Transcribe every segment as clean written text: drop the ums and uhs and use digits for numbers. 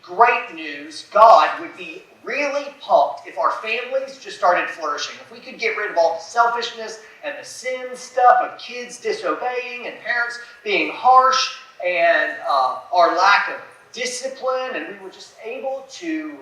great news. God would be really pumped if our families just started flourishing. If we could get rid of all the selfishness and the sin stuff of kids disobeying and parents being harsh and our lack of discipline, and we were just able to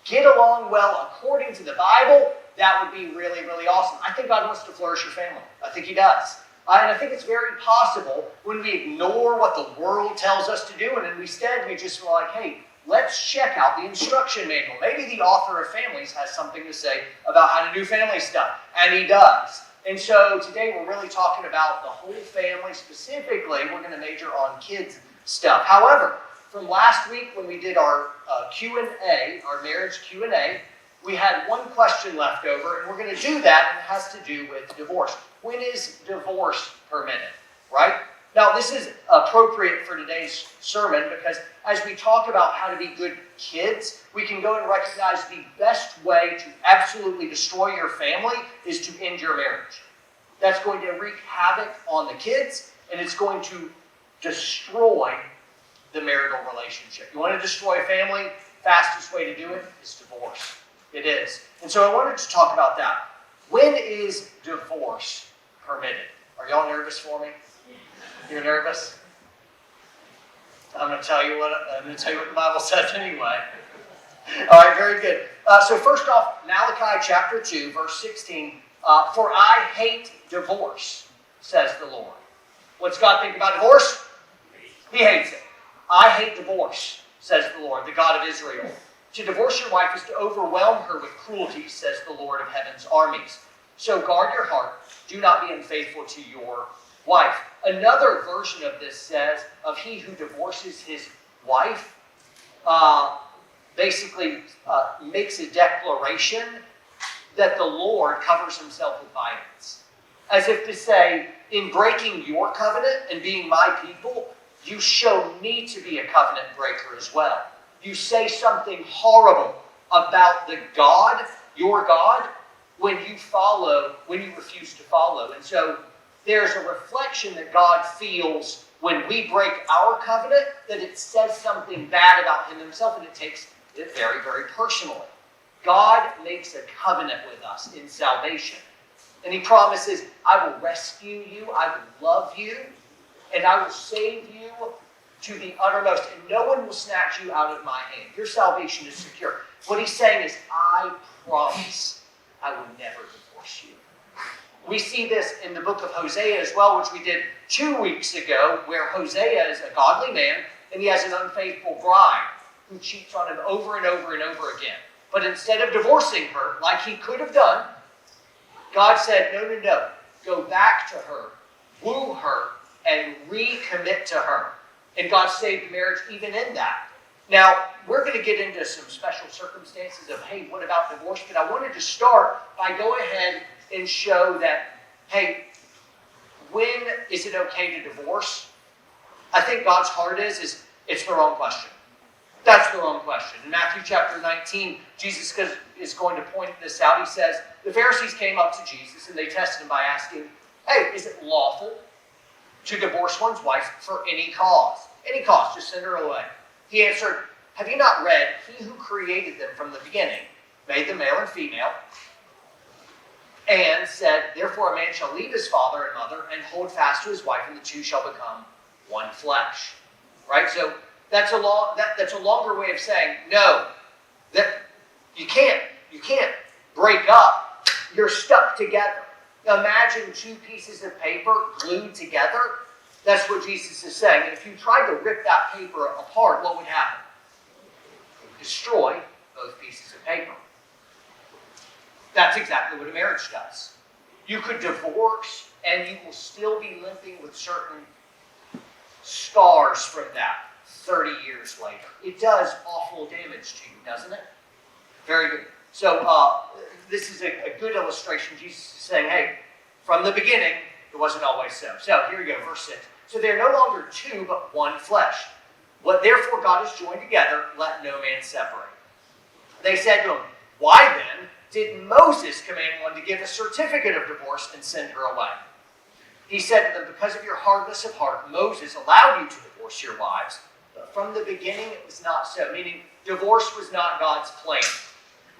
get along well according to the Bible, that would be really, really awesome. I think God wants to flourish your family. I think He does. And I think it's very possible when we ignore what the world tells us to do, and instead we just feel like, hey, let's check out the instruction manual. Maybe the author of Families has something to say about how to do family stuff, and he does. And so today we're really talking about the whole family. Specifically, we're going to major on kids stuff. However, from last week when we did our Q&A, our marriage Q&A, we had one question left over, and we're going to do that, and it has to do with divorce. When is divorce permitted, right? Now, this is appropriate for today's sermon because as we talk about how to be good kids, we can go and recognize the best way to absolutely destroy your family is to end your marriage. That's going to wreak havoc on the kids, and it's going to destroy the marital relationship. You want to destroy a family? Fastest way to do it is divorce. It is. And so I wanted to talk about that. When is divorce permitted? Are y'all nervous for me? You're nervous? I'm going to tell you what the Bible says anyway. All right, very good. So first off, Malachi chapter 2, verse 16. For I hate divorce, says the Lord. What's God think about divorce? He hates it. I hate divorce, says the Lord, the God of Israel. To divorce your wife is to overwhelm her with cruelty, says the Lord of heaven's armies. So guard your heart. Do not be unfaithful to your wife. Another version of this says, of he who divorces his wife, basically makes a declaration that the Lord covers himself with violence. As if to say, in breaking your covenant and being my people, you show me to be a covenant breaker as well. You say something horrible about the God, your God, when you refuse to follow. And so there's a reflection that God feels when we break our covenant, that it says something bad about him himself, and it takes it very, very personally. God makes a covenant with us in salvation. And he promises, I will rescue you, I will love you, and I will save you to the uttermost, and no one will snatch you out of my hand. Your salvation is secure. What he's saying is, I promise I will never divorce you. We see this in the book of Hosea as well, which we did 2 weeks ago, where Hosea is a godly man, and he has an unfaithful bride who cheats on him over and over and over again. But instead of divorcing her, like he could have done, God said, no, go back to her, woo her, and recommit to her. And God saved the marriage even in that. Now, we're going to get into some special circumstances of, hey, what about divorce? But I wanted to start by going ahead and show that, hey, when is it okay to divorce? I think God's heart is it's the wrong question. That's the wrong question. In Matthew chapter 19, Jesus is going to point this out. He says, the Pharisees came up to Jesus and they tested him by asking, hey, is it lawful to divorce one's wife for any cause? Any cause, just send her away. He answered, have you not read, he who created them from the beginning made them male and female, and said, therefore a man shall leave his father and mother and hold fast to his wife, and the two shall become one flesh. Right? So that's a longer way of saying, no, that you can't break up. You're stuck together. Imagine two pieces of paper glued together. That's what Jesus is saying. And if you tried to rip that paper apart, what would happen? It would destroy both pieces of paper. That's exactly what a marriage does. You could divorce and you will still be limping with certain scars from that 30 years later. It does awful damage to you, doesn't it? Very good. So this is a good illustration. Jesus is saying, hey, from the beginning, it wasn't always so. So here we go, verse 6. So they're no longer two, but one flesh. What therefore God has joined together, let no man separate. They said to him, why then did Moses command one to give a certificate of divorce and send her away? He said to them, because of your hardness of heart, Moses allowed you to divorce your wives. But from the beginning, it was not so, meaning divorce was not God's plan.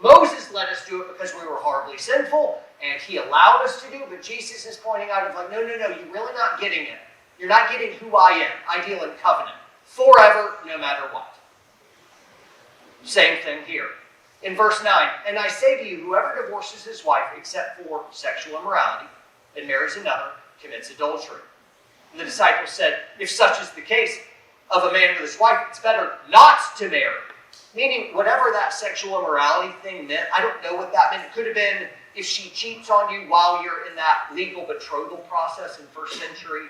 Moses let us do it because we were horribly sinful, and he allowed us to do it, but Jesus is pointing out, no, you're really not getting it. You're not getting who I am. I deal in covenant. Forever, no matter what. Same thing here. In verse 9, and I say to you, whoever divorces his wife except for sexual immorality and marries another commits adultery. And the disciples said, if such is the case of a man with his wife, it's better not to marry. Meaning, whatever that sexual immorality thing meant, I don't know what that meant. It could have been if she cheats on you while you're in that legal betrothal process in first century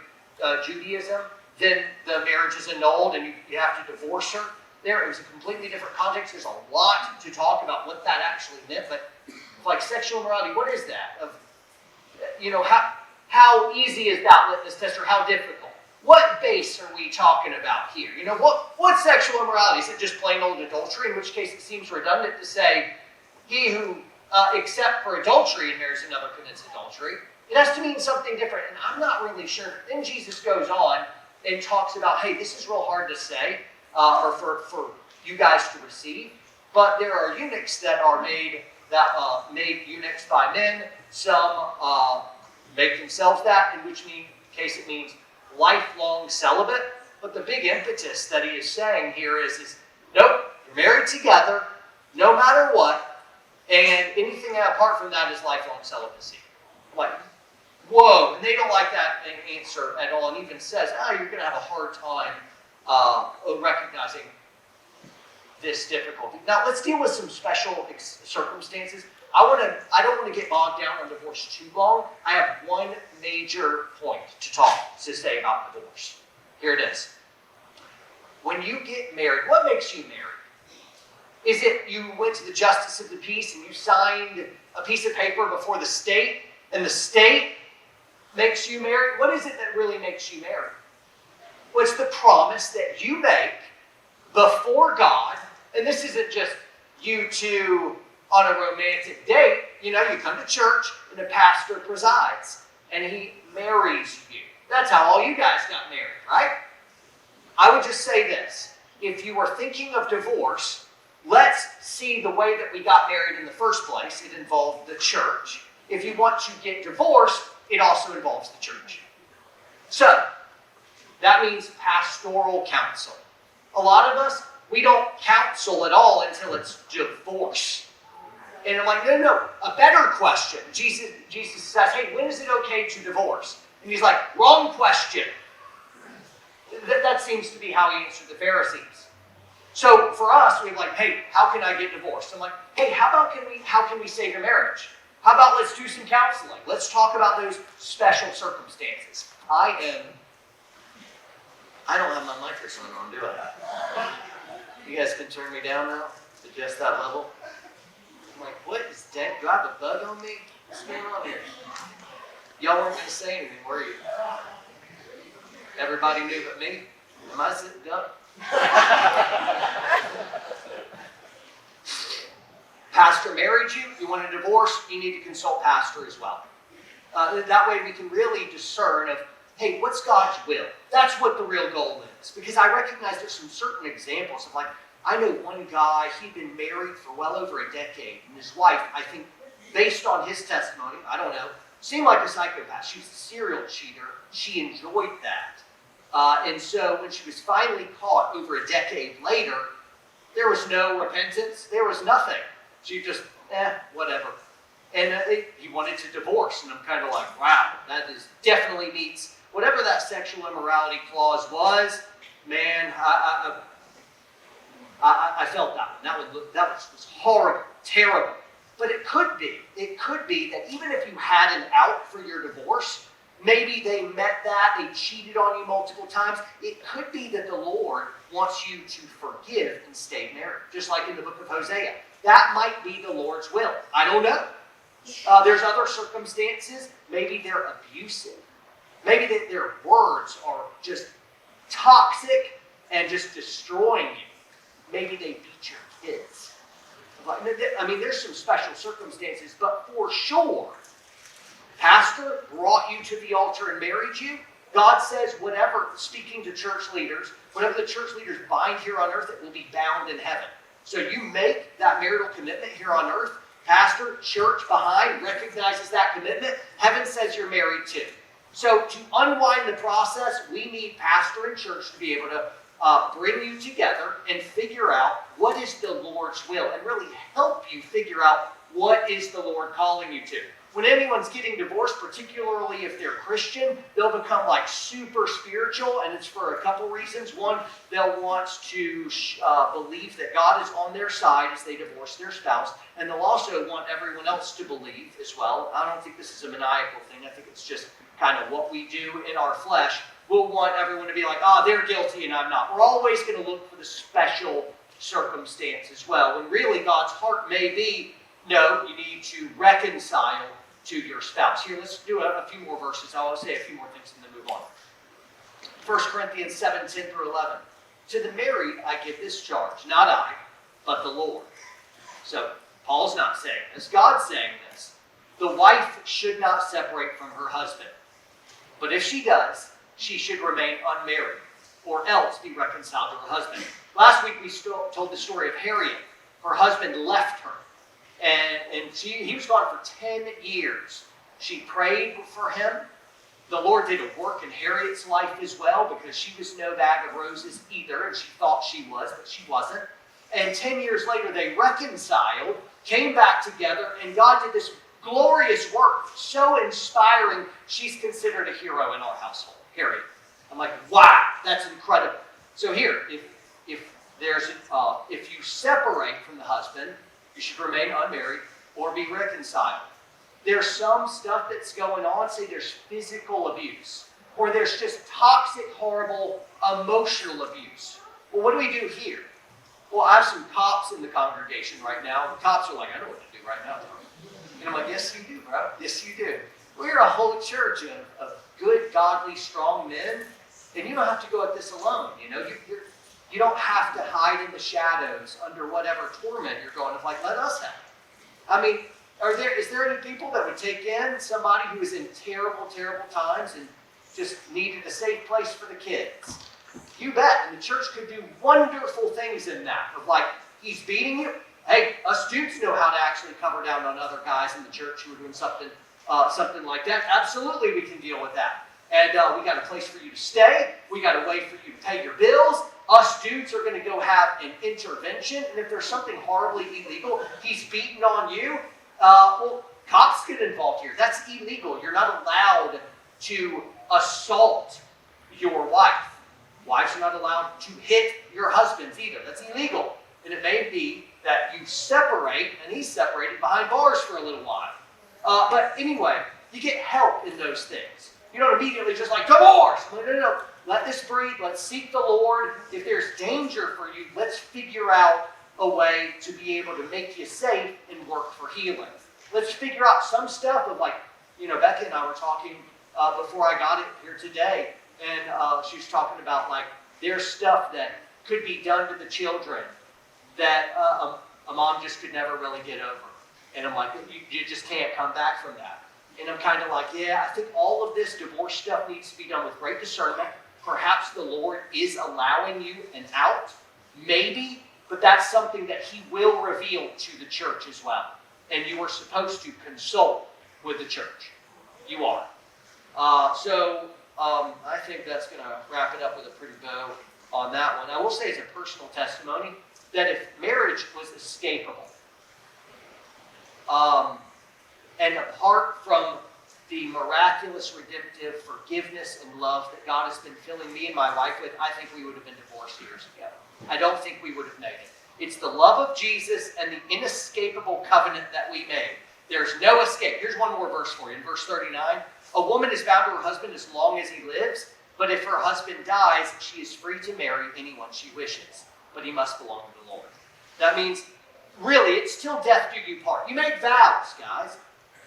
Judaism, then the marriage is annulled and you have to divorce her. There, it was a completely different context. There's a lot to talk about what that actually meant, but like sexual immorality, what is that? How easy is that litmus test, or how difficult? What base are we talking about here? What sexual immorality? Is it just plain old adultery? In which case it seems redundant to say, he who, except for adultery and marries another commits adultery. It has to mean something different, and I'm not really sure. Then Jesus goes on and talks about, hey, this is real hard to say, or for you guys to receive, but there are eunuchs that are made eunuchs by men. Some make themselves that, in which case it means lifelong celibate. But the big impetus that he is saying here is nope, you're married together, no matter what, and anything apart from that is lifelong celibacy. Like, whoa, and they don't like that answer at all, and even says, you're going to have a hard time recognizing this difficulty. Now, let's deal with some special circumstances. I don't want to get bogged down on divorce too long. I have one major point to say about divorce. Here it is. When you get married, what makes you married? Is it you went to the justice of the peace and you signed a piece of paper before the state, and the state makes you married? What is it that really makes you married? Well, it's the promise that you make before God, and this isn't just you two on a romantic date. You come to church and the pastor presides and he marries you. That's how all you guys got married, right? I would just say this. If you were thinking of divorce, let's see the way that we got married in the first place. It involved the church. If you want to get divorced, it also involves the church. So, that means pastoral counsel. A lot of us, we don't counsel at all until it's divorce. And I'm like, no. A better question. Jesus says, hey, when is it okay to divorce? And he's like, wrong question. That seems to be how he answered the Pharisees. So for us, we're like, hey, how can I get divorced? I'm like, hey, how can we save your marriage? How about let's do some counseling? Let's talk about those special circumstances. I don't have my microphone on, do I? You guys can turn me down now to just that level. I'm like, what is that? Do I have a bug on me? What's going on here? Y'all weren't going to say anything, were you? Everybody knew but me? Am I sitting up? Pastor married you, you want a divorce, you need to consult pastor as well. That way we can really discern of, hey, what's God's will? That's what the real goal is. Because I recognize there's some certain examples of I know one guy, he'd been married for well over a decade, and his wife, I think, based on his testimony, I don't know, seemed like a psychopath. She was a serial cheater. She enjoyed that. And so when she was finally caught over a decade later, there was no repentance. There was nothing. She just, whatever. And he wanted to divorce. And I'm kind of like, wow, that definitely meets whatever that sexual immorality clause was. Man, I felt that one. That was horrible, terrible. But it could be that even if you had an out for your divorce, maybe they met that, they cheated on you multiple times. It could be that the Lord wants you to forgive and stay married, just like in the book of Hosea. That might be the Lord's will. I don't know. There's other circumstances. Maybe they're abusive. Maybe their words are just toxic and just destroying you. Maybe they beat your kids. I mean, there's some special circumstances, but for sure, pastor brought you to the altar and married you, God says whatever, speaking to church leaders, whatever the church leaders bind here on earth, it will be bound in heaven. So you make that marital commitment here on earth. Pastor, church behind recognizes that commitment. Heaven says you're married too. So to unwind the process, we need pastor and church to be able to bring you together and figure out what is the Lord's will and really help you figure out what is the Lord calling you to. When anyone's getting divorced, particularly if they're Christian, they'll become like super spiritual, and it's for a couple reasons. One, they'll want to believe that God is on their side as they divorce their spouse, and they'll also want everyone else to believe as well. I don't think this is a maniacal thing. I think it's just kind of what we do in our flesh. We'll want everyone to be like, they're guilty and I'm not. We're always going to look for the special circumstance as well, when really God's heart may be, no, you need to reconcile to your spouse. Here, let's do a few more verses. I'll say a few more things and then move on. 1 Corinthians 7, 10 through 11. To the married I give this charge, not I, but the Lord. So, Paul's not saying this. God's saying this. The wife should not separate from her husband. But if she does, she should remain unmarried, or else be reconciled to her husband. Last week we told the story of Harriet. Her husband left her. And he was gone for 10 years. She prayed for him. The Lord did a work in Harriet's life as well, because she was no bag of roses either, and she thought she was, but she wasn't. And 10 years later, they reconciled, came back together, and God did this glorious work, so inspiring. She's considered a hero in our household, Harriet. I'm like, wow, that's incredible. So here, if you separate from the husband, you should remain unmarried or be reconciled. There's some stuff that's going on, say there's physical abuse, or there's just toxic, horrible, emotional abuse. Well, what do we do here? Well, I have some cops in the congregation right now. The cops are like, I know what to do right now. And I'm like, yes, you do, bro. Yes, you do. We're a whole church of good, godly, strong men, and you don't have to go at this alone. You know, you don't have to hide in the shadows under whatever torment you're going. It's like, let us have it. I mean, is there any people that would take in somebody who is in terrible, terrible times and just needed a safe place for the kids? You bet. And the church could do wonderful things in that. Of like, he's beating you. Hey, us dudes know how to actually cover down on other guys in the church who are doing something like that. Absolutely, we can deal with that. And we got a place for you to stay. We got a way for you to pay your bills. Us dudes are going to go have an intervention. And if there's something horribly illegal, he's beating on you, well, cops get involved here. That's illegal. You're not allowed to assault your wife. Wives are not allowed to hit your husbands either. That's illegal. And it may be that you separate, and he's separated behind bars for a little while. But anyway, you get help in those things. You don't immediately just like, divorce! No. Let this breathe. Let's seek the Lord. If there's danger for you, let's figure out a way to be able to make you safe and work for healing. Let's figure out some stuff of like, Becca and I were talking before I got here today, and she was talking about like, there's stuff that could be done to the children that a mom just could never really get over. And I'm like, you just can't come back from that. And I'm kind of like, yeah, I think all of this divorce stuff needs to be done with great discernment. Perhaps the Lord is allowing you an out, maybe, but that's something that He will reveal to the church as well. And you are supposed to consult with the church. You are. I think that's going to wrap it up with a pretty bow on that one. I will say as a personal testimony that if marriage was escapable, and apart from the miraculous, redemptive forgiveness and love that God has been filling me and my wife with, I think we would have been divorced years ago. I don't think we would have made it. It's the love of Jesus and the inescapable covenant that we made. There's no escape. Here's one more verse for you. In verse 39, a woman is bound to her husband as long as he lives, but if her husband dies, she is free to marry anyone she wishes, but he must belong to the Lord. That means, really, it's till death do you part. You made vows, guys.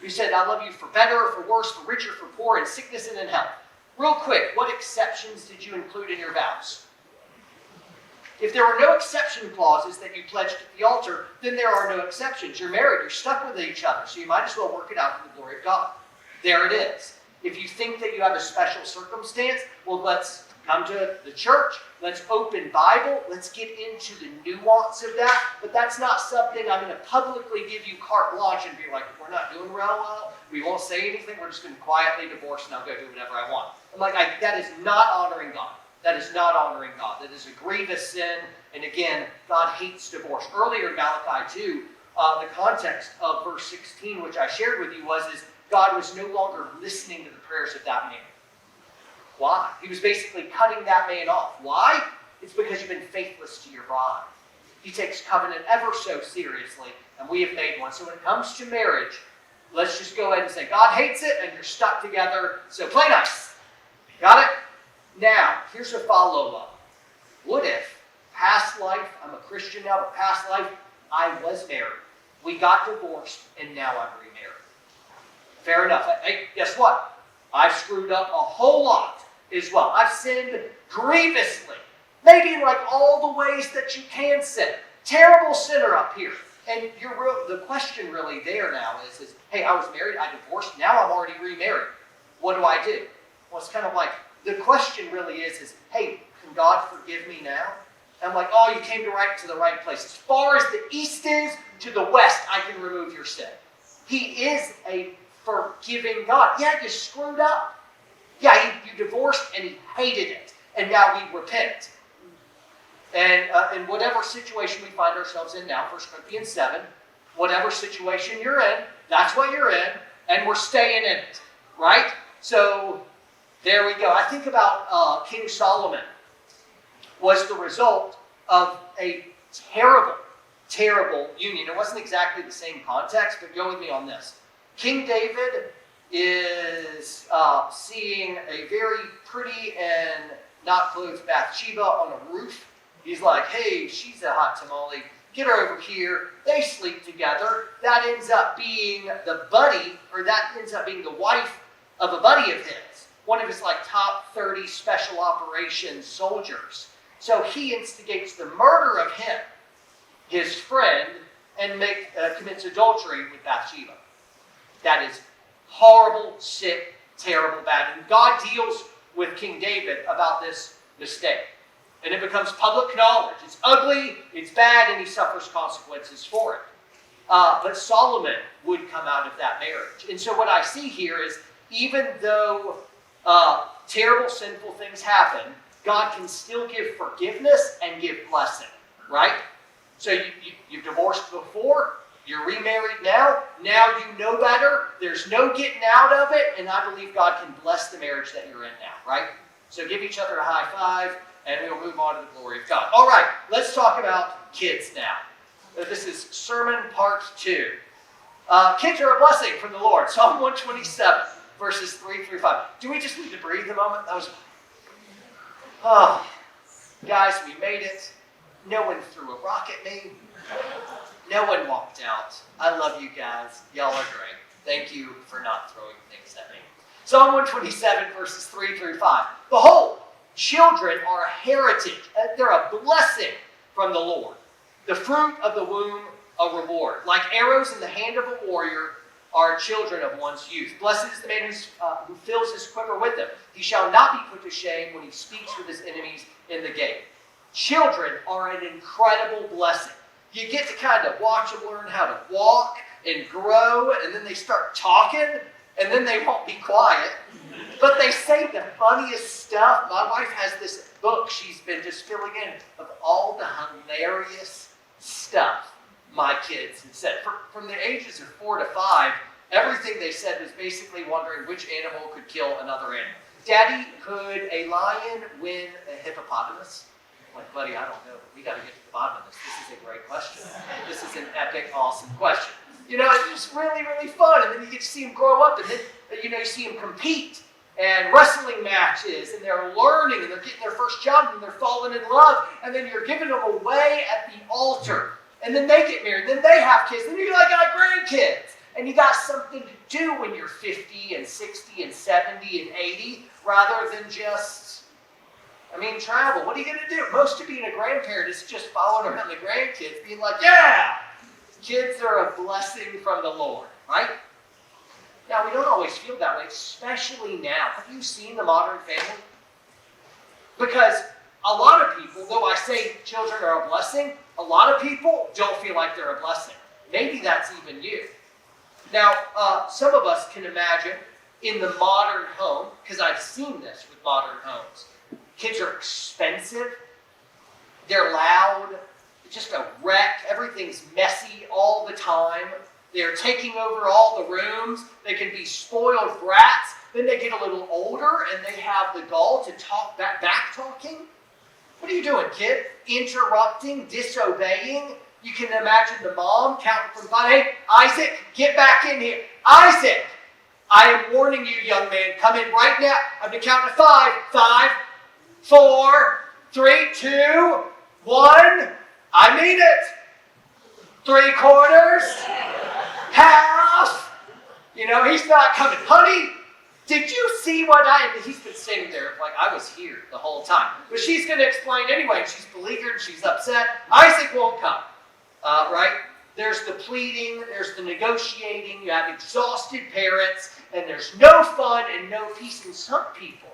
You said, I love you for better or for worse, for richer, for poor, in sickness and in health. Real quick, what exceptions did you include in your vows? If there were no exception clauses that you pledged at the altar, then there are no exceptions. You're married. You're stuck with each other. So you might as well work it out for the glory of God. There it is. If you think that you have a special circumstance, well, let's come to the church. Let's open Bible. Let's get into the nuance of that. But that's not something I'm going to publicly give you carte blanche and be like, if we're not doing real well, we won't say anything. We're just going to quietly divorce and I'll go do whatever I want. I'm like, that is not honoring God. That is not honoring God. That is a grievous sin. And again, God hates divorce. Earlier in Malachi 2, the context of verse 16, which I shared with you, is God was no longer listening to the prayers of that man. Why? He was basically cutting that man off. Why? It's because you've been faithless to your bride. He takes covenant ever so seriously, and we have made one. So when it comes to marriage, let's just go ahead and say, God hates it, and you're stuck together, so play nice. Got it? Now, here's a follow-up. What if, past life, I'm a Christian now, but past life, I was married. We got divorced, and now I'm remarried. Fair enough. Hey, guess what? I've screwed up a whole lot as well. I've sinned grievously. Maybe in like all the ways that you can sin. Terrible sinner up here. And the question really there now is, hey, I was married, I divorced, now I'm already remarried. What do I do? Well, it's kind of like, the question really is, hey, can God forgive me now? And I'm like, oh, you came to the right place. As far as the east is to the west, I can remove your sin. He is a forgiving God. Yeah, you screwed up. Yeah, you divorced and he hated it. And now we repent. And in whatever situation we find ourselves in now, 1 Corinthians 7, whatever situation you're in, that's what you're in, and we're staying in it. Right? So, there we go. I think about King Solomon was the result of a terrible, terrible union. It wasn't exactly the same context, but go with me on this. King David is seeing a very pretty and not clothed Bathsheba on a roof. He's like, hey, she's a hot tamale. Get her over here. They sleep together. That ends up being the buddy, or that ends up being the wife of a buddy of his. One of his like top 30 special operations soldiers. So he instigates the murder of him, his friend, and commits adultery with Bathsheba. That is horrible, sick, terrible, bad. And God deals with King David about this mistake. And it becomes public knowledge. It's ugly, it's bad, and he suffers consequences for it. But Solomon would come out of that marriage. And so what I see here is, even though terrible, sinful things happen, God can still give forgiveness and give blessing. Right? So you've divorced before, you're remarried now you know better, there's no getting out of it, and I believe God can bless the marriage that you're in now, right? So give each other a high five, and we'll move on to the glory of God. All right, let's talk about kids now. This is sermon part 2. Kids are a blessing from the Lord. Psalm 127, verses 3 through 5. Do we just need to breathe a moment? That was... Oh, guys, we made it. No one threw a rock at me. No one walked out. I love you guys. Y'all are great. Thank you for not throwing things at me. Psalm 127, verses 3 through 5. Behold, children are a heritage. They're a blessing from the Lord. The fruit of the womb, a reward. Like arrows in the hand of a warrior are children of one's youth. Blessed is the man who fills his quiver with them. He shall not be put to shame when he speaks with his enemies in the gate. Children are an incredible blessing. You get to kind of watch them learn how to walk and grow, and then they start talking, and then they won't be quiet. But they say the funniest stuff. My wife has this book she's been just filling in of all the hilarious stuff my kids had said. From the ages of 4 to 5, everything they said was basically wondering which animal could kill another animal. Daddy, could a lion win a hippopotamus? I'm like, buddy, I don't know. We got to get to the bottom of this. This is a great question. This is an epic, awesome question. You know, it's just really, really fun. And then you get to see them grow up, and then, you see them compete and wrestling matches, and they're learning, and they're getting their first job, and they're falling in love, and then you're giving them away at the altar. And then they get married, then they have kids, then you got grandkids. And you got something to do when you're 50 and 60 and 70 and 80, rather than just, travel. What are you going to do? Most of being a grandparent is just following around the grandkids, being like, yeah! Kids are a blessing from the Lord, right? Now, we don't always feel that way, especially now. Have you seen the modern family? Because a lot of people, though I say children are a blessing, a lot of people don't feel like they're a blessing. Maybe that's even you. Now, some of us can imagine in the modern home, because I've seen this with modern homes, kids are expensive, they're loud, it's just a wreck, everything's messy all the time, they're taking over all the rooms, they can be spoiled brats, then they get a little older and they have the gall to talk back talking. What are you doing, kid? Interrupting, disobeying. You can imagine the mom counting from 5. Hey, Isaac, get back in here. Isaac, I am warning you, young man. Come in right now. I'm going to count to 5. 5, 4, 3, 2, 1. I mean it. 3/4. Half. You know, he's not coming. Honey, did you see what he's been standing there like I was here the whole time. But she's going to explain anyway. She's beleaguered. She's upset. Isaac won't come. Right? There's the pleading. There's the negotiating. You have exhausted parents. And there's no fun and no peace. And some people,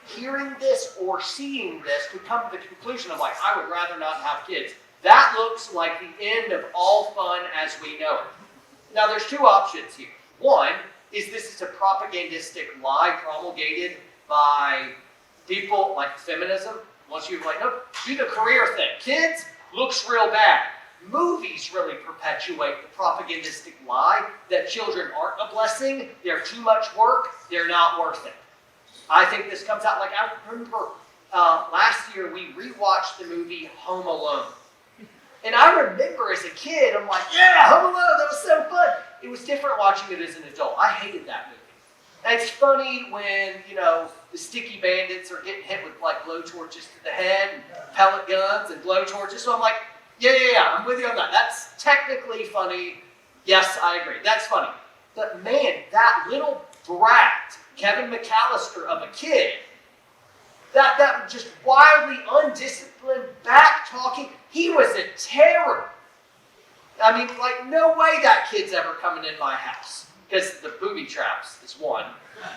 hearing this or seeing this, could come to the conclusion of like, I would rather not have kids. That looks like the end of all fun as we know it. Now, there's two options here. One is this is a propagandistic lie promulgated by people like feminism. Once you're like, nope, do the career thing. Kids, looks real bad. Movies really perpetuate the propagandistic lie that children aren't a blessing, they're too much work, they're not worth it. I think this comes out like, I remember last year we rewatched the movie Home Alone. And I remember as a kid, I'm like, yeah, Home Alone, that was so fun. It was different watching it as an adult. I hated that movie. And it's funny when, you know, the sticky bandits are getting hit with like blowtorches to the head, and pellet guns and blowtorches. So I'm like, yeah, I'm with you on that. That's technically funny. Yes, I agree. That's funny. But man, that little brat, Kevin McAllister of a kid, that just wildly undisciplined, back-talking, he was a terror. I mean, like, no way that kid's ever coming in my house. Because the booby traps is one.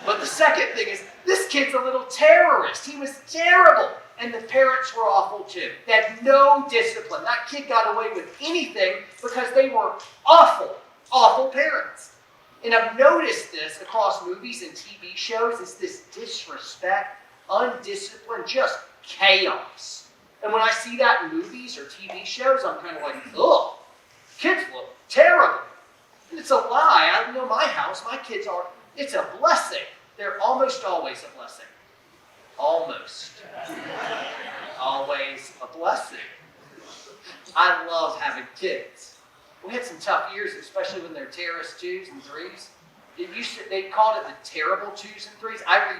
But the second thing is, this kid's a little terrorist. He was terrible. And the parents were awful too. They had no discipline. That kid got away with anything because they were awful, awful parents. And I've noticed this across movies and TV shows, is this disrespect, undisciplined, just chaos. And when I see that in movies or TV shows, I'm kind of like, ugh, kids look terrible. And it's a lie. I know my house, my kids are, it's a blessing. They're almost always a blessing. Almost. Always a blessing. I love having kids. We had some tough years, especially when they're terrorist 2s and 3s. They called it the terrible 2s and 3s. I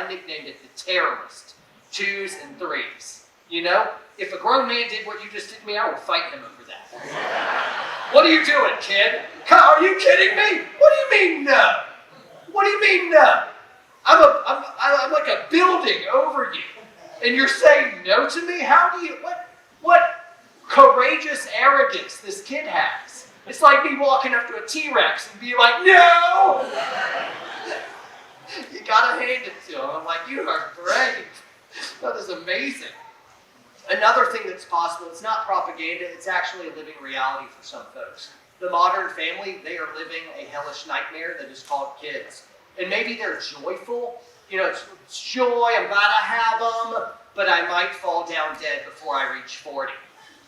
nicknamed it the terrorist 2s and 3s. You know, if a grown man did what you just did to me, I would fight him over that. What are you doing, kid? Are you kidding me? What do you mean no? What do you mean no? I'm like a building over you, and you're saying no to me? How do you? What courageous arrogance this kid has? It's like me walking up to a T-Rex and be like, no! You gotta hand it to him. I'm like, you are brave. That is amazing. Another thing that's possible, it's not propaganda, it's actually a living reality for some folks. The modern family, they are living a hellish nightmare that is called kids. And maybe they're joyful. You know, it's joy, I'm glad I have them, but I might fall down dead before I reach 40.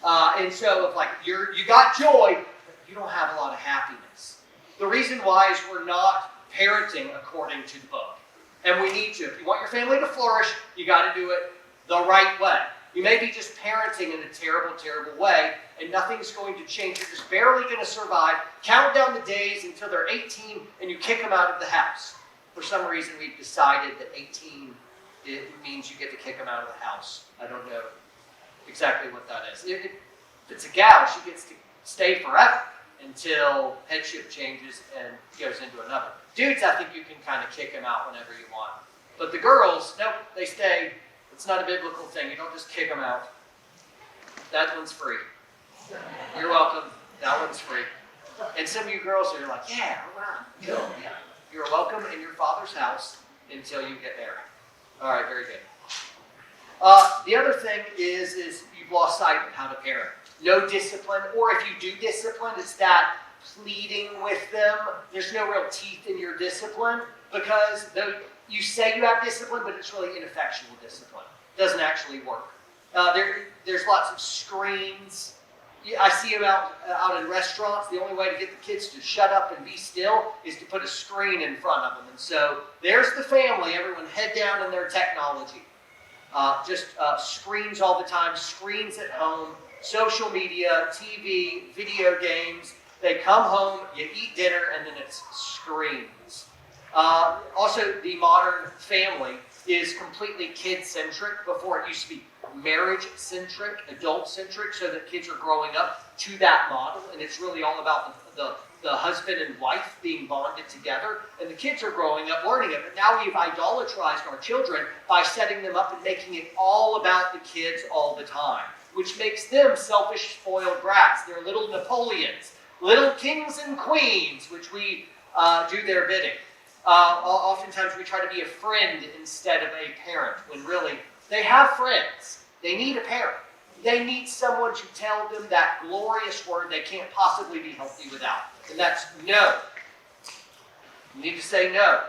And so if like you got joy, but you don't have a lot of happiness. The reason why is we're not parenting according to the book. And we need to. If you want your family to flourish, you got to do it the right way. You may be just parenting in a terrible, terrible way, and nothing's going to change. You're just barely going to survive. Count down the days until they're 18, and you kick them out of the house. For some reason, we've decided that 18 it means you get to kick them out of the house. I don't know exactly what that is. If it's a gal, she gets to stay forever until headship changes and goes into another. Dudes, I think you can kind of kick them out whenever you want. But the girls, nope, they stay. It's not a biblical thing. You don't just kick them out. That one's free. You're welcome. That one's free. And some of you girls are like, yeah, all right, cool. Yeah. You're welcome in your Father's house until you get there. All right, very good. The other thing is you've lost sight of how to parent. No discipline, or if you do discipline, it's that pleading with them. There's no real teeth in your discipline because you say you have discipline, but it's really ineffectual discipline. It doesn't actually work. There's lots of screens. I see them out in restaurants. The only way to get the kids to shut up and be still is to put a screen in front of them. And so there's the family, everyone head down in their technology. Just screens all the time, screens at home, social media, TV, video games. They come home, you eat dinner, and then it's screens. Also, the modern family is completely kid-centric. Before it used to be marriage-centric, adult-centric, so that kids are growing up to that model, and it's really all about the husband and wife being bonded together, and the kids are growing up learning it. But now we've idolatrized our children by setting them up and making it all about the kids all the time, which makes them selfish, spoiled brats. They're little Napoleons, little kings and queens, which we do their bidding. Oftentimes we try to be a friend instead of a parent, when really they have friends. They need a parent. They need someone to tell them that glorious word they can't possibly be healthy without. And that's no. You need to say no.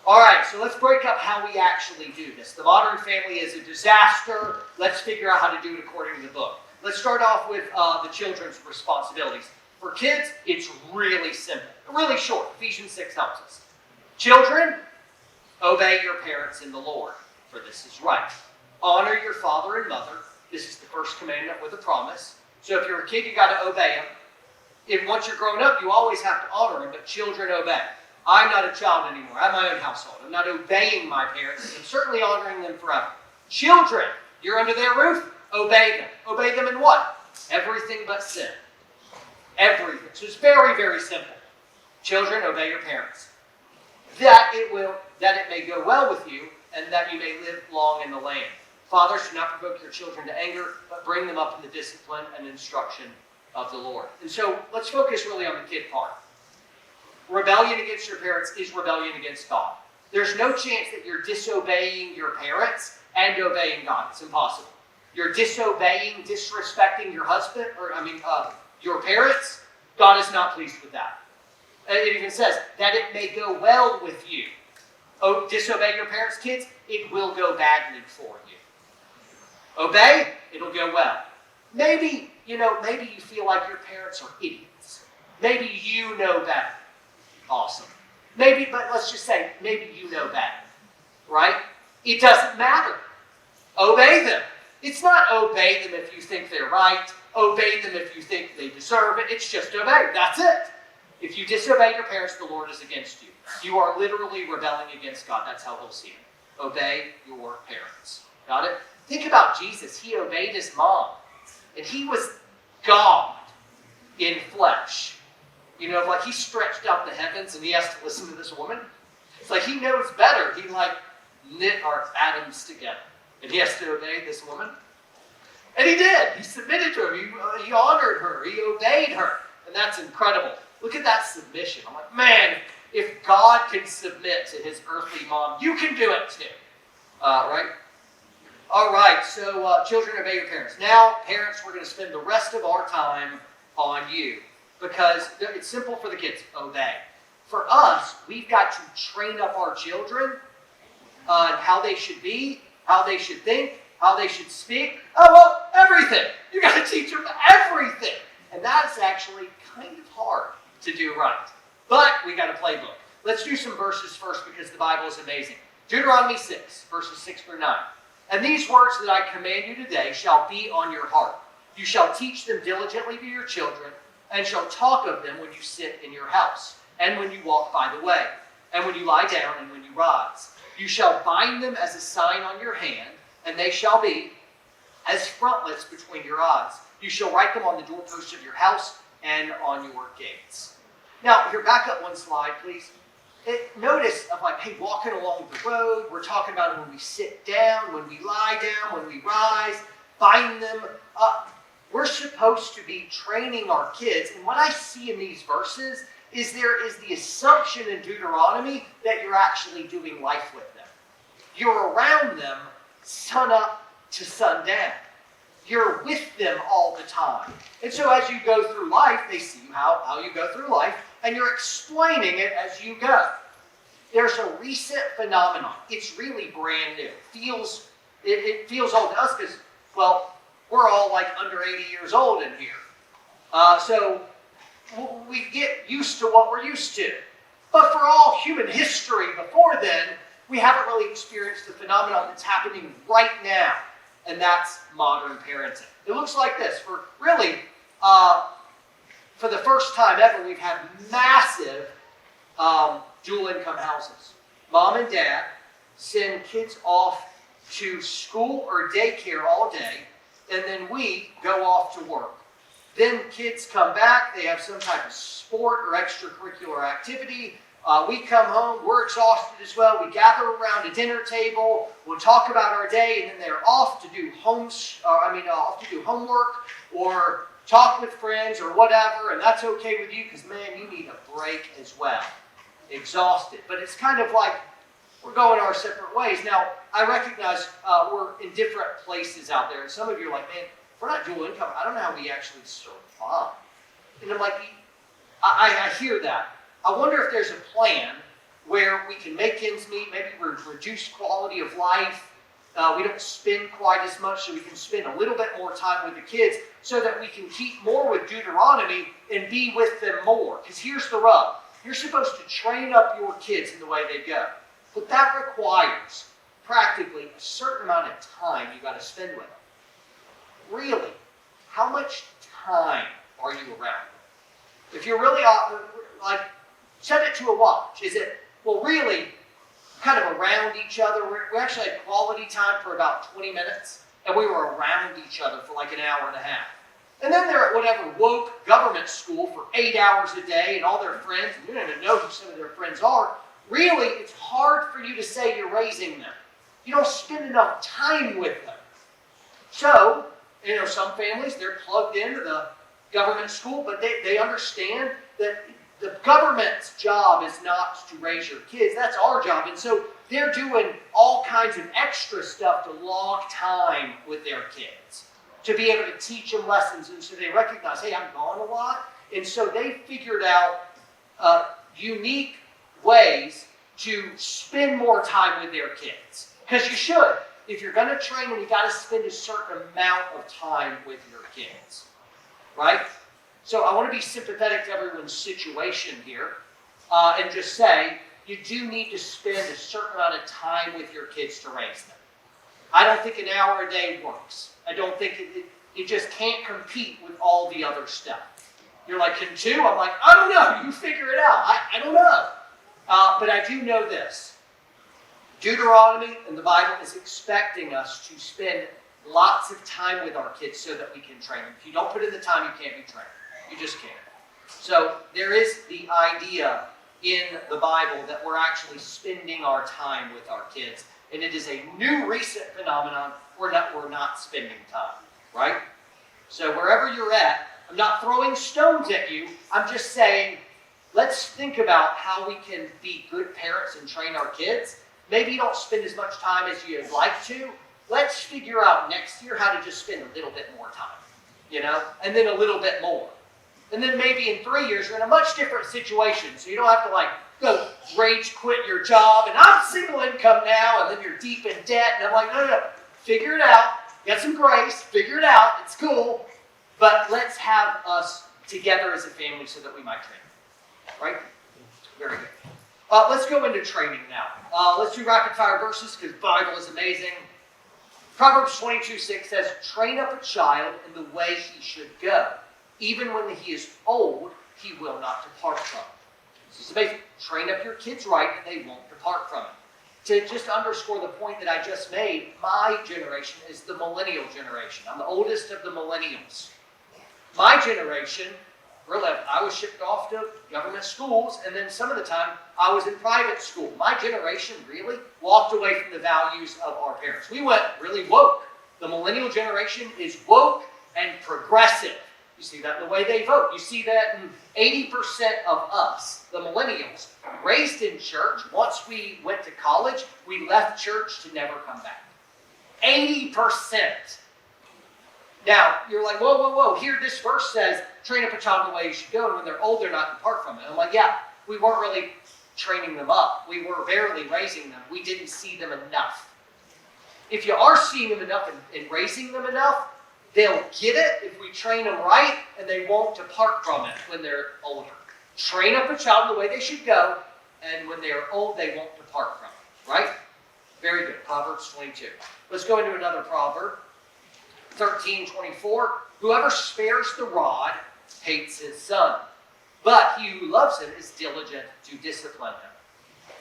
All right, so let's break up how we actually do this. The modern family is a disaster. Let's figure out how to do it according to the book. Let's start off with the children's responsibilities. For kids, it's really simple, really short. Ephesians 6 helps us. Children, obey your parents in the Lord, for this is right. Honor your father and mother. This is the first commandment with a promise. So if you're a kid, you got to obey them. If once you're grown up, you always have to honor them, but children obey. I'm not a child anymore. I have my own household. I'm not obeying my parents. I'm certainly honoring them forever. Children, you're under their roof. Obey them. Obey them in what? Everything but sin. Everything. So it's very, very simple. Children, obey your parents. That it may go well with you, and that you may live long in the land. Fathers, do not provoke your children to anger, but bring them up in the discipline and instruction of the Lord. And so let's focus really on the kid part. Rebellion against your parents is rebellion against God. There's no chance that you're disobeying your parents and obeying God. It's impossible. You're disobeying, disrespecting your husband, your parents. God is not pleased with that. It even says that it may go well with you. Oh, disobey your parents, kids, it will go badly for you. Obey, it'll go well. Maybe you feel like your parents are idiots. Maybe you know better. Awesome. But let's just say, maybe you know better. Right? It doesn't matter. Obey them. It's not obey them if you think they're right. Obey them if you think they deserve it. It's just obey. That's it. If you disobey your parents, the Lord is against you. You are literally rebelling against God. That's how he'll see it. Obey your parents. Got it? Think about Jesus. He obeyed his mom. And he was God in flesh. Like he stretched out the heavens and he has to listen to this woman. It's like he knows better. He knit our atoms together. And he has to obey this woman. And he did. He submitted to her. He honored her. He obeyed her. And that's incredible. Look at that submission. I'm like, man, if God can submit to his earthly mom, you can do it too. Right? All right, so children, obey your parents. Now, parents, we're going to spend the rest of our time on you. Because it's simple for the kids. Obey. For us, we've got to train up our children on how they should be, how they should think, how they should speak. Everything. You got to teach them everything. And that's actually kind of hard to do right. But we got a playbook. Let's do some verses first because the Bible is amazing. Deuteronomy 6, verses 6 through 9. And these words that I command you today shall be on your heart. You shall teach them diligently to your children, and shall talk of them when you sit in your house, and when you walk by the way, and when you lie down, and when you rise. You shall bind them as a sign on your hand, and they shall be as frontlets between your eyes. You shall write them on the doorposts of your house and on your gates. Now, here, back up one slide, please. Notice of walking along the road. We're talking about when we sit down, when we lie down, when we rise, bind them up. We're supposed to be training our kids. And what I see in these verses is there is the assumption in Deuteronomy that you're actually doing life with them. You're around them sun up to sundown. You're with them all the time. And so as you go through life, they see how you go through life, and you're explaining it as you go. There's a recent phenomenon. It's really brand new. It feels old to us because, well, we're all like under 80 years old in here. So we get used to what we're used to. But for all human history before then, we haven't really experienced the phenomenon that's happening right now, and that's modern parenting. It looks like this. For the first time ever, we've had massive dual income houses. Mom and dad send kids off to school or daycare all day, and then we go off to work. Then kids come back, they have some type of sport or extracurricular activity. We come home, we're exhausted as well. We gather around a dinner table, we'll talk about our day, and then they're off to do homework or talk with friends or whatever, and that's okay with you because, man, you need a break as well. Exhausted. But it's kind of like we're going our separate ways. Now, I recognize we're in different places out there, and some of you are like, man, if we're not dual income, I don't know how we actually survive. And I'm like, I hear that. I wonder if there's a plan where we can make ends meet, maybe reduce quality of life. We don't spend quite as much, so we can spend a little bit more time with the kids so that we can keep more with Deuteronomy and be with them more. Because here's the rub. You're supposed to train up your kids in the way they go. But that requires practically a certain amount of time you got to spend with them. Really, how much time are you around them? If you're really set it to a watch. Is it, well, really kind of around each other? We actually had quality time for about 20 minutes, and we were around each other for like an hour and a half. And then they're at whatever woke government school for 8 hours a day, and all their friends, and you don't even know who some of their friends are. Really, it's hard for you to say you're raising them. You don't spend enough time with them. So, some families, they're plugged into the government school, but they understand that the government's job is not to raise your kids. That's our job. And so they're doing all kinds of extra stuff to log time with their kids, to be able to teach them lessons. And so they recognize, hey, I'm gone a lot. And so they figured out unique ways to spend more time with their kids. Because you should. If you're going to train them, you got to spend a certain amount of time with your kids. Right? So I want to be sympathetic to everyone's situation here and just say you do need to spend a certain amount of time with your kids to raise them. I don't think an hour a day works. I don't think it just can't compete with all the other stuff. You're like, can 2? I'm like, I don't know. You figure it out. I don't know. But I do know this. Deuteronomy and the Bible is expecting us to spend lots of time with our kids so that we can train them. If you don't put in the time, you can't be trained. You just can't. So there is the idea in the Bible that we're actually spending our time with our kids. And it is a new recent phenomenon. We're not spending time. Right? So wherever you're at, I'm not throwing stones at you. I'm just saying, let's think about how we can be good parents and train our kids. Maybe you don't spend as much time as you'd like to. Let's figure out next year how to just spend a little bit more time. And then a little bit more. And then maybe in 3 years, you're in a much different situation. So you don't have to go rage quit your job and I'm single income now, and then you're deep in debt. And I'm like, no. Figure it out. Get some grace. Figure it out. It's cool. But let's have us together as a family so that we might train. Right? Very good. Let's go into training now. Let's do rapid fire verses because the Bible is amazing. Proverbs 22:6 says, train up a child in the way he should go. Even when he is old, he will not depart from it. This is amazing. Train up your kids right and they won't depart from it. To just underscore the point that I just made, my generation is the millennial generation. I'm the oldest of the millennials. My generation, really, I was shipped off to government schools, and then some of the time I was in private school. My generation really walked away from the values of our parents. We went really woke. The millennial generation is woke and progressive. You see that in the way they vote. You see that in 80% of us, the millennials, raised in church. Once we went to college, we left church to never come back. 80%. Now, you're like, whoa, whoa, whoa. Here this verse says, train up a child in the way you should go, and when they're old, they're not depart from it. I'm like, yeah, we weren't really training them up. We were barely raising them. We didn't see them enough. If you are seeing them enough and raising them enough, they'll get it if we train them right, and they won't depart from it when they're older. Train up a child in the way they should go, and when they are old, they won't depart from it. Right? Very good. Proverbs 22. Let's go into another proverb. 13:24. Whoever spares the rod hates his son, but he who loves him is diligent to discipline him.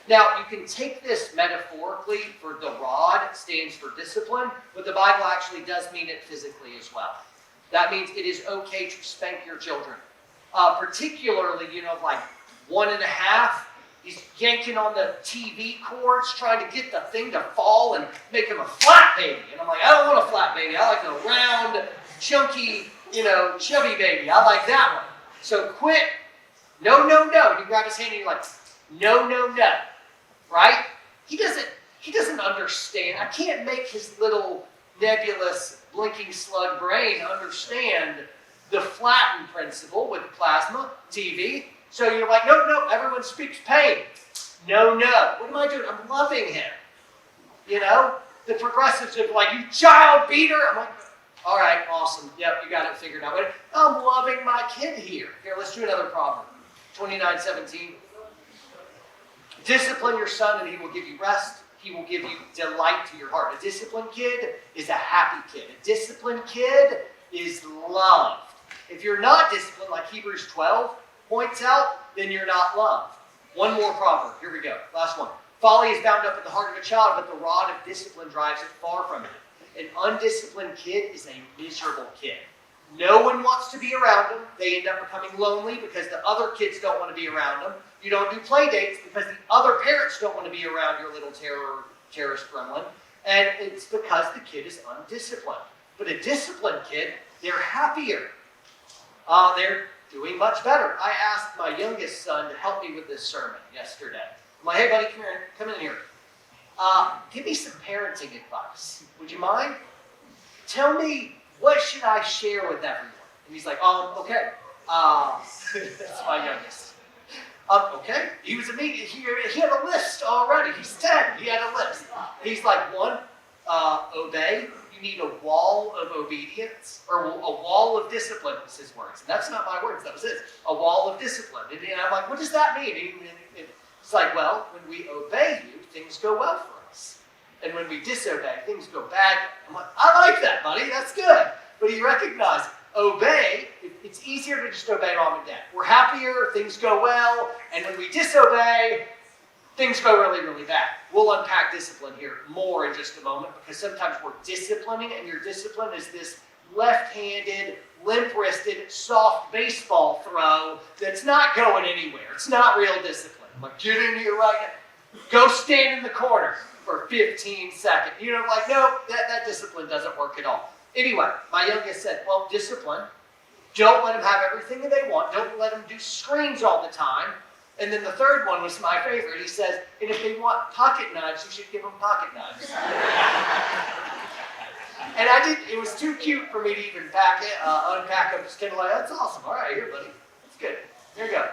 Now, you can take this metaphorically, for the rod stands for discipline, but the Bible actually does mean it physically as well. That means it is okay to spank your children. Particularly, like 1.5, he's yanking on the TV cords, trying to get the thing to fall and make him a flat baby. And I'm like, I don't want a flat baby. I like a round, chunky, chubby baby. I like that one. So quit. No, no, no. You grab his hand and you're like, no, no, no. Right? He doesn't understand. I can't make his little nebulous blinking slug brain understand the flatten principle with plasma TV. So you're like, no, no, everyone speaks pain. No, no. What am I doing? I'm loving him. The progressives are like, you child beater. I'm like, all right, awesome. Yep, you got it figured out. I'm loving my kid here. Here, let's do another proverb. 29:17. Discipline your son and he will give you rest. He will give you delight to your heart. A disciplined kid is a happy kid. A disciplined kid is loved. If you're not disciplined, like Hebrews 12 points out, then you're not loved. One more proverb. Here we go. Last one. Folly is bound up in the heart of a child, but the rod of discipline drives it far from it. An undisciplined kid is a miserable kid. No one wants to be around them. They end up becoming lonely because the other kids don't want to be around them. You don't do play dates because the other parents don't want to be around your little terrorist gremlin. And it's because the kid is undisciplined. But a disciplined kid, they're happier. They're doing much better. I asked my youngest son to help me with this sermon yesterday. I'm like, hey buddy, come in here. Give me some parenting advice. Would you mind? Tell me, what should I share with everyone? And he's like, okay. That's my youngest. Okay. He was immediate. He had a list already. He's 10. He had a list. He's like, 1, obey. You need a wall of obedience, or a wall of discipline was his words. And that's not my words, that was his. A wall of discipline. And I'm like, what does that mean? And it's like, well, when we obey you, things go well for us. And when we disobey, things go bad. I'm like, I like that, buddy. That's good. But he recognized, obey, it's easier to just obey mom and dad. We're happier, things go well. And when we disobey, things go really, really bad. We'll unpack discipline here more in just a moment, because sometimes we're disciplining, and your discipline is this left-handed, limp-wristed, soft baseball throw that's not going anywhere. It's not real discipline. I'm like, get in here right now. Go stand in the corner for 15 seconds. Like, no, that discipline doesn't work at all. Anyway, my youngest said, well, discipline. Don't let them have everything that they want. Don't let them do screens all the time. And then the third one was my favorite. He says, and if they want pocket knives, you should give them pocket knives. And it was too cute for me to even unpack them. Just kind of like, that's awesome. All right, here, buddy. That's good. Here you go.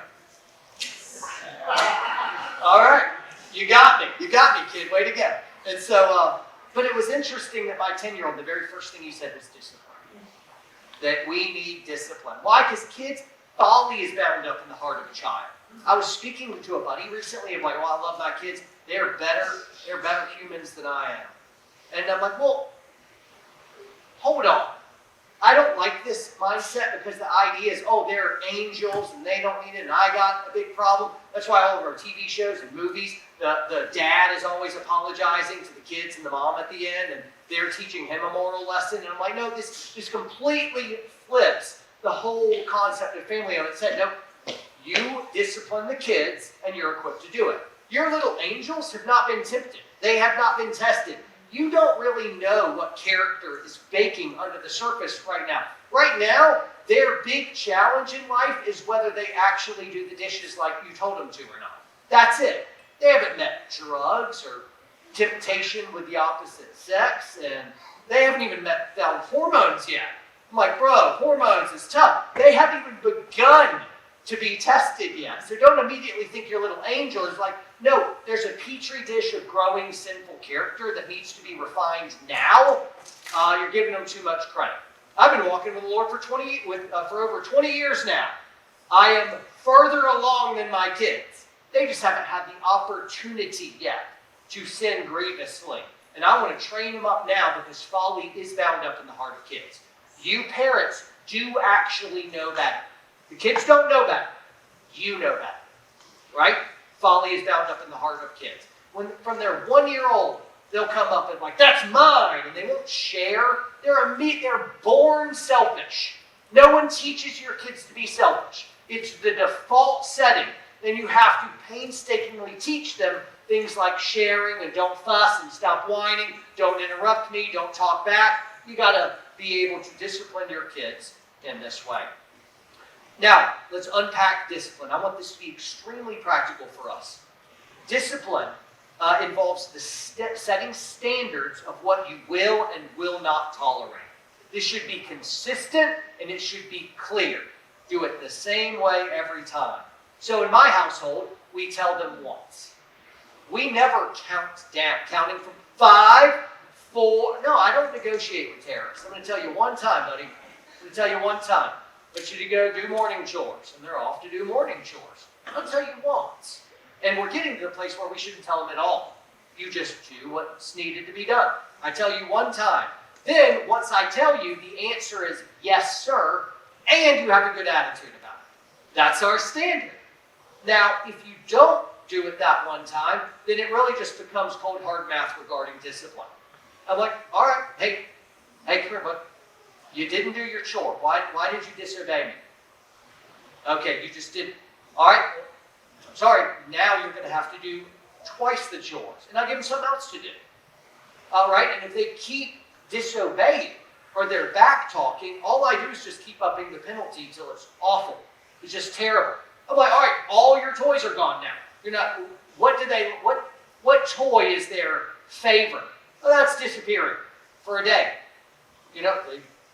All right. You got me. You got me, kid. Way to go. And so, but it was interesting that my 10-year-old, the very first thing he said was discipline. That we need discipline. Why? Because kids, folly is bound up in the heart of a child. I was speaking to a buddy recently. I'm like, I love my kids. They're better humans than I am. And I'm like, well, hold on. I don't like this mindset, because the idea is, they're angels and they don't need it, and I got a big problem. That's why all of our TV shows and movies, the dad is always apologizing to the kids and the mom at the end, and they're teaching him a moral lesson. And I'm like, no, this completely flips the whole concept of family on its head. No, you discipline the kids and you're equipped to do it. Your little angels have not been tempted. They have not been tested. You don't really know what character is baking under the surface right now. Right now, their big challenge in life is whether they actually do the dishes like you told them to or not. That's it. They haven't met drugs or temptation with the opposite sex, and they haven't even found hormones yet. I'm like, bro, hormones is tough. They haven't even begun to be tested yet. So don't immediately think your little angel is like, no, there's a petri dish of growing sinful character that needs to be refined now. You're giving them too much credit. I've been walking with the Lord for over 20 years now. I am further along than my kids. They just haven't had the opportunity yet to sin grievously. And I want to train them up now because folly is bound up in the heart of kids. You parents do actually know better. The kids don't know better. You know better. Right? Folly is bound up in the heart of kids. From their 1 year old, they'll come up and like, that's mine, and they won't share. They're born selfish. No one teaches your kids to be selfish. It's the default setting. Then you have to painstakingly teach them things like sharing and don't fuss and stop whining, don't interrupt me, don't talk back. You got to be able to discipline your kids in this way. Now, let's unpack discipline. I want this to be extremely practical for us. Discipline involves the setting standards of what you will and will not tolerate. This should be consistent and it should be clear. Do it the same way every time. So in my household, we tell them once. We never count down, counting from 5, 4. No, I don't negotiate with terrorists. I'm going to tell you one time, buddy. I'm going to tell you one time. I want you to go do morning chores. And they're off to do morning chores. I'll tell you once. And we're getting to the place where we shouldn't tell them at all. You just do what's needed to be done. I tell you one time. Then, once I tell you, the answer is yes, sir, and you have a good attitude about it. That's our standard. Now, if you don't do it that one time, then it really just becomes cold, hard math regarding discipline. I'm like, all right, hey, come here, bud. You didn't do your chore. Why did you disobey me? Okay, you just didn't. All right, I'm sorry. Now you're going to have to do twice the chores. And I'll give them something else to do. All right, and if they keep disobeying or they're back talking, all I do is just keep upping the penalty till it's awful. It's just terrible. I'm like, all right, all your toys are gone now. You're not. What toy is their favorite? Well, that's disappearing for a day. You know,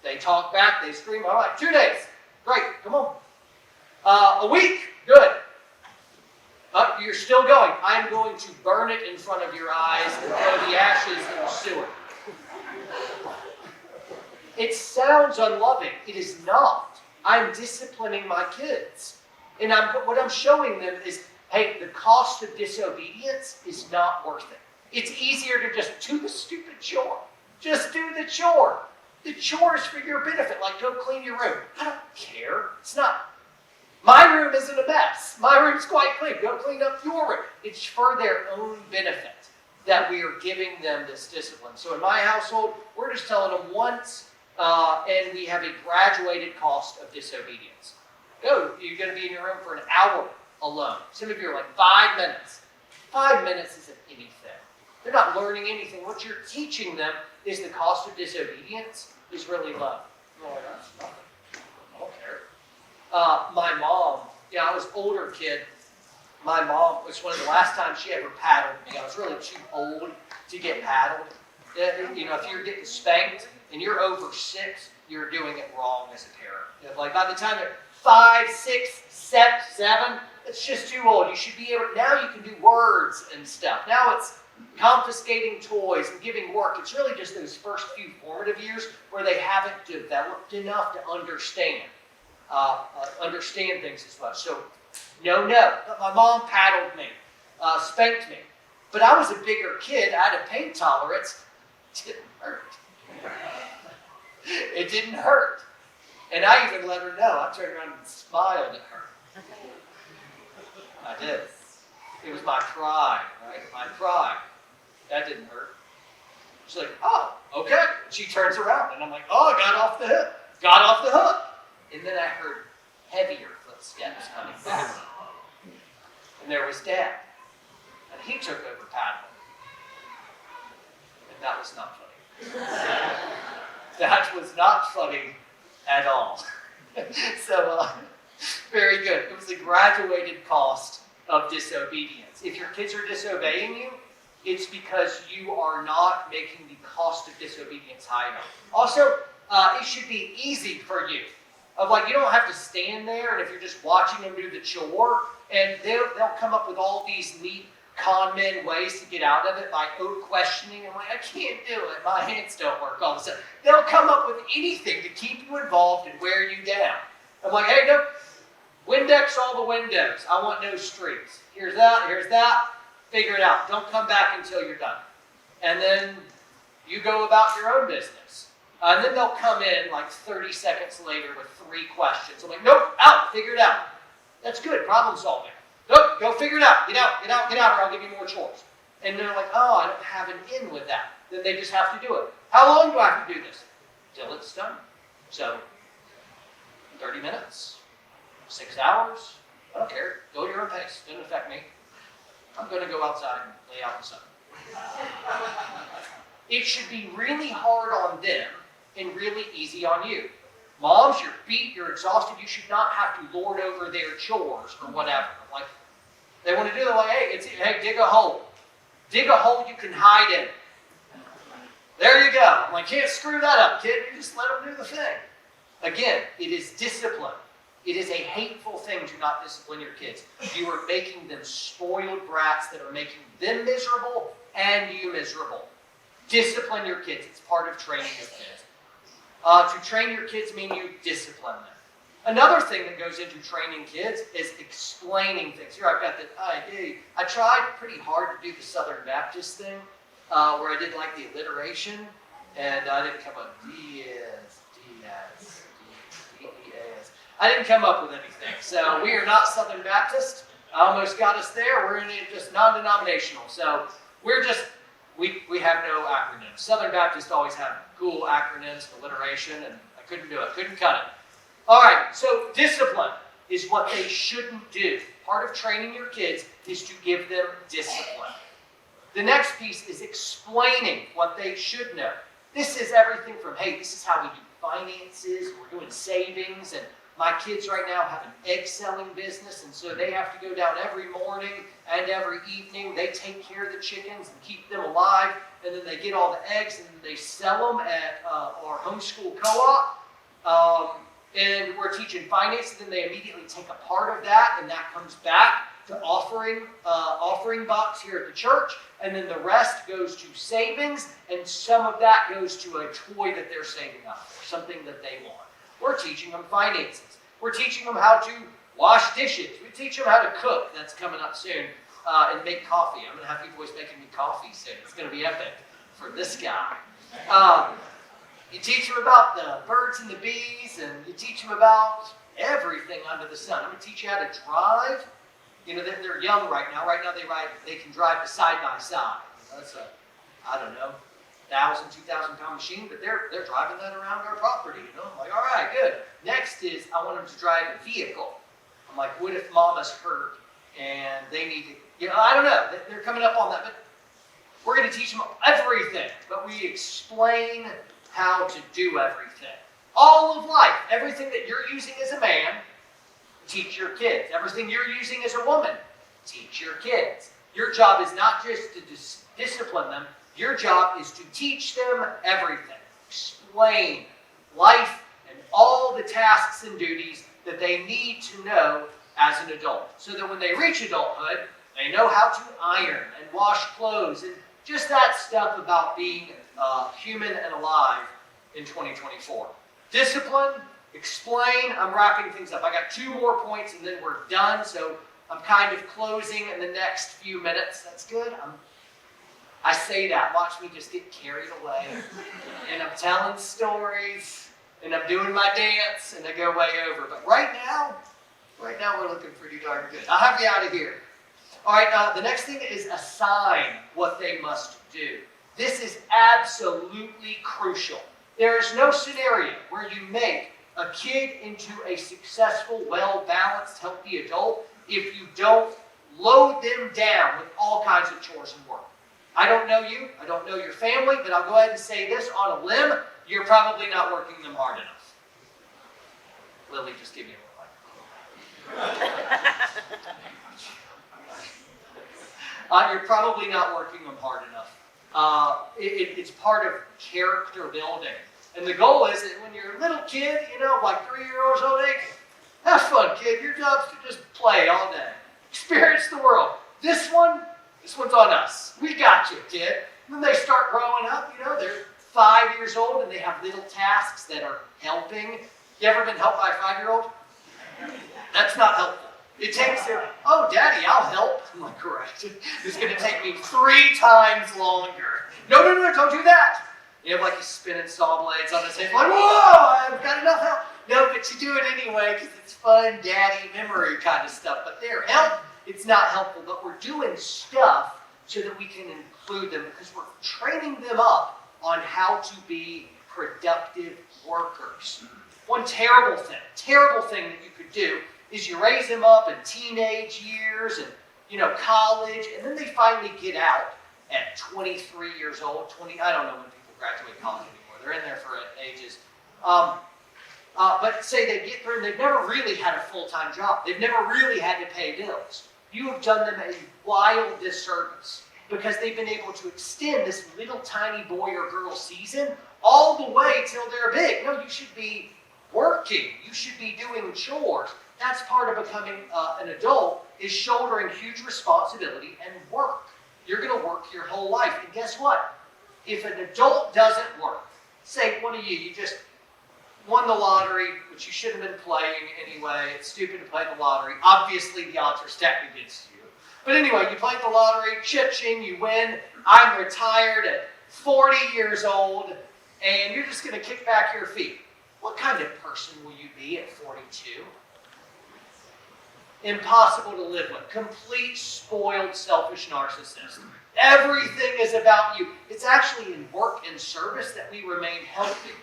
they talk back, they scream. All right, 2 days, great, come on. A week, good. You're still going. I'm going to burn it in front of your eyes and throw the ashes in the sewer. It sounds unloving. It is not. I'm disciplining my kids. And what I'm showing them is, hey, the cost of disobedience is not worth it. It's easier to just do the stupid chore. Just do the chore. The chore is for your benefit. Like, go clean your room. I don't care. It's not. My room isn't a mess. My room's quite clean. Go clean up your room. It's for their own benefit that we are giving them this discipline. So in my household, we're just telling them once, and we have a graduated cost of disobedience. Go, you're going to be in your room for an hour alone. Some of you are like 5 minutes. 5 minutes isn't anything. They're not learning anything. What you're teaching them is the cost of disobedience is really low. Oh, that's nothing. I don't care. My mom, I was an older kid. My mom, it was one of the last times she ever paddled me. I was really too old to get paddled. If you're getting spanked and you're over 6, you're doing it wrong as a parent. Like by the time they're 5, 6, 7, it's just too old. You should be able. Now you can do words and stuff. Now it's confiscating toys and giving work. It's really just those first few formative years where they haven't developed enough to understand things as much. So, no. My mom paddled me, spanked me. But I was a bigger kid. I had a pain tolerance. It didn't hurt. It didn't hurt. And I even let her know. I turned around and smiled at her. I did. It was my pride, right? My pride. That didn't hurt. She's like, oh, okay. She turns around, and I'm like, oh, I got off the hook. Got off the hook. And then I heard heavier footsteps coming back. And there was Dad. And he took over paddling. And that was not funny. That was not funny at all. So, very good. It was the graduated cost of disobedience. If your kids are disobeying you, it's because you are not making the cost of disobedience high enough. Also, it should be easy for you. Of like, you don't have to stand there, and if you're just watching them do the chore, and they'll come up with all these neat con men ways to get out of it by questioning. I'm like, I can't do it. My hands don't work all of a sudden. They'll come up with anything to keep you involved and wear you down. I'm like, hey, no, Windex all the windows. I want no streaks. Here's that. Figure it out. Don't come back until you're done. And then you go about your own business. And then they'll come in like 30 seconds later with 3 questions. I'm like, nope, out, figure it out. That's good, problem solving. Nope, go figure it out. Get out, or I'll give you more chores. And they're like, oh, I don't have an in with that. Then they just have to do it. How long do I have to do this? Till it's done. So, 30 minutes, 6 hours, I don't care. Go at your own pace. Doesn't affect me. I'm going to go outside and lay out in the sun. It should be really hard on them and really easy on you. Moms, you're beat, you're exhausted, you should not have to lord over their chores or whatever. Like, they want to do it like, hey, dig a hole. Dig a hole you can hide in. There you go. I'm like, can't screw that up, kid. You just let them do the thing. Again, it is discipline. It is a hateful thing to not discipline your kids. You are making them spoiled brats that are making them miserable and you miserable. Discipline your kids. It's part of training your kids. To train your kids means you discipline them. Another thing that goes into training kids is explaining things. Here I've got the I tried pretty hard to do the Southern Baptist thing, where I did like the alliteration, and I didn't come up D-E-S. I didn't come up with anything. So we are not Southern Baptist. I almost got us there. We're in just non-denominational. So we're just, we have no acronyms. Southern Baptists always have cool acronyms, alliteration, and I couldn't do it. Couldn't cut it. All right, so discipline is what they shouldn't do. Part of training your kids is to give them discipline. The next piece is explaining what they should know. This is everything from, hey, this is how we do finances, we're doing savings, and my kids right now have an egg selling business, and so they have to go down every morning and every evening. They take care of the chickens and keep them alive, and then they get all the eggs and they sell them at our homeschool co-op. And we're teaching finance, and then they immediately take a part of that, and that comes back to offering box here at the church, and then the rest goes to savings, and some of that goes to a toy that they're saving up for, something that they want. We're teaching them finances. We're teaching them how to wash dishes. We teach them how to cook. That's coming up soon. And make coffee. I'm going to have you boys making me coffee soon. It's going to be epic for this guy. You teach them about the birds and the bees, and you teach them about everything under the sun. I'm going to teach you how to drive. You know, they're young right now. Right now they can drive a side-by-side. That's a, I don't know, 1,000, 2,000 pound machine, but they're driving that around our property, you know. I'm like, all right, good. Next is I want them to drive a vehicle. I'm like, what if mama's hurt and they need to, you know, I don't know. They're coming up on that, but we're going to teach them everything, but we explain how to do everything. All of life, everything that you're using as a man, teach your kids. Everything you're using as a woman, teach your kids. Your job is not just to discipline them. Your job is to teach them everything. Explain life and all the tasks and duties that they need to know as an adult. So that when they reach adulthood, they know how to iron and wash clothes and just that stuff about being human and alive in 2024. Discipline, explain. I'm wrapping things up. I got 2 more points and then we're done. So I'm kind of closing in the next few minutes. That's good. I say that. Watch me just get carried away. And I'm telling stories. And I'm doing my dance. And I go way over. But right now we're looking pretty darn good. I'll have you out of here. All right, the next thing is assign what they must do. This is absolutely crucial. There is no scenario where you make a kid into a successful, well-balanced, healthy adult if you don't load them down with all kinds of chores and work. I don't know you, I don't know your family, but I'll go ahead and say this on a limb, you're probably not working them hard enough. Lily, just give me a little You're probably not working them hard enough. It's part of character building. And the goal is that when you're a little kid, like 3 years old age, have fun, kid. Your job's to just play all day. Experience the world. This one's on us. We got you, kid. And then they start growing up, they're 5 years old and they have little tasks that are helping. You ever been helped by a 5-year-old? That's not helpful. It takes their, oh, Daddy, I'll help. I'm like, correct. It's going to take me 3 times longer. No, don't do that. You have like you spinning saw blades on the table, like, whoa, I've got enough help. No, but you do it anyway because it's fun, daddy memory kind of stuff. But their help, it's not helpful. But we're doing stuff so that we can include them because we're training them up on how to be productive workers. One terrible thing that you could do is you raise them up in teenage years and college, and then they finally get out at 23 years old, 20. I don't know when people graduate college anymore. They're in there for ages. But say they get through and they've never really had a full-time job. They've never really had to pay bills. You have done them a wild disservice because they've been able to extend this little tiny boy or girl season all the way till they're big. No, you should be working. You should be doing chores. That's part of becoming an adult, is shouldering huge responsibility and work. You're going to work your whole life. And guess what? If an adult doesn't work, say one of you just won the lottery, which you shouldn't have been playing anyway. It's stupid to play the lottery. Obviously, the odds are stacked against you. But anyway, you played the lottery, cha-ching, you win. I'm retired at 40 years old, and you're just going to kick back your feet. What kind of person will you be at 42? Impossible to live with. Complete, spoiled, selfish narcissist. Everything is about you. It's actually in work and service that we remain healthy.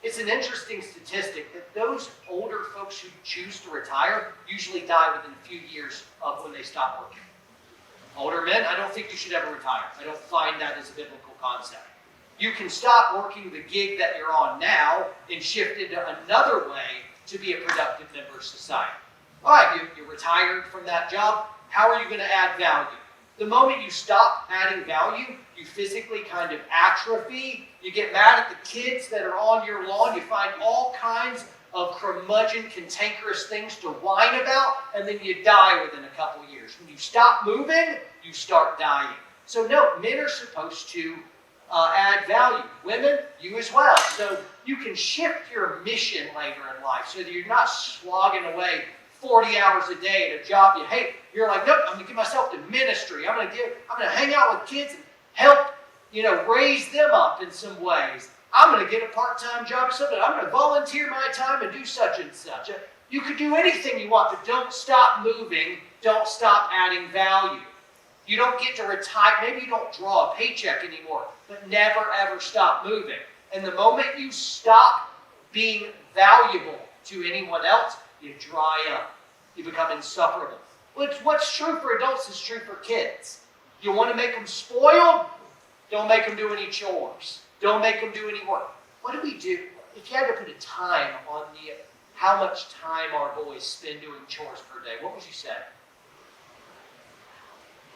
It's an interesting statistic that those older folks who choose to retire usually die within a few years of when they stop working. Older men, I don't think you should ever retire. I don't find that as a biblical concept. You can stop working the gig that you're on now and shift into another way to be a productive member of society. All right, you're retired from that job. How are you going to add value? The moment you stop adding value, you physically kind of atrophy. You get mad at the kids that are on your lawn. You find all kinds of curmudgeon, cantankerous things to whine about, and then you die within a couple years. When you stop moving, you start dying. So no, men are supposed to add value. Women, you as well. So you can shift your mission later in life so that you're not slogging away 40 hours a day at a job you hate. You're like, nope, I'm going to give myself to ministry. I'm going to hang out with kids and help, raise them up in some ways. I'm going to get a part-time job or something. I'm going to volunteer my time and do such and such. You could do anything you want, but don't stop moving. Don't stop adding value. You don't get to retire. Maybe you don't draw a paycheck anymore, but never, ever stop moving. And the moment you stop being valuable to anyone else, you dry up. You become insufferable. What's true for adults is true for kids. You want to make them spoiled? Don't make them do any chores. Don't make them do any work. What do we do? If you had to put a time on how much time our boys spend doing chores per day, what would you say?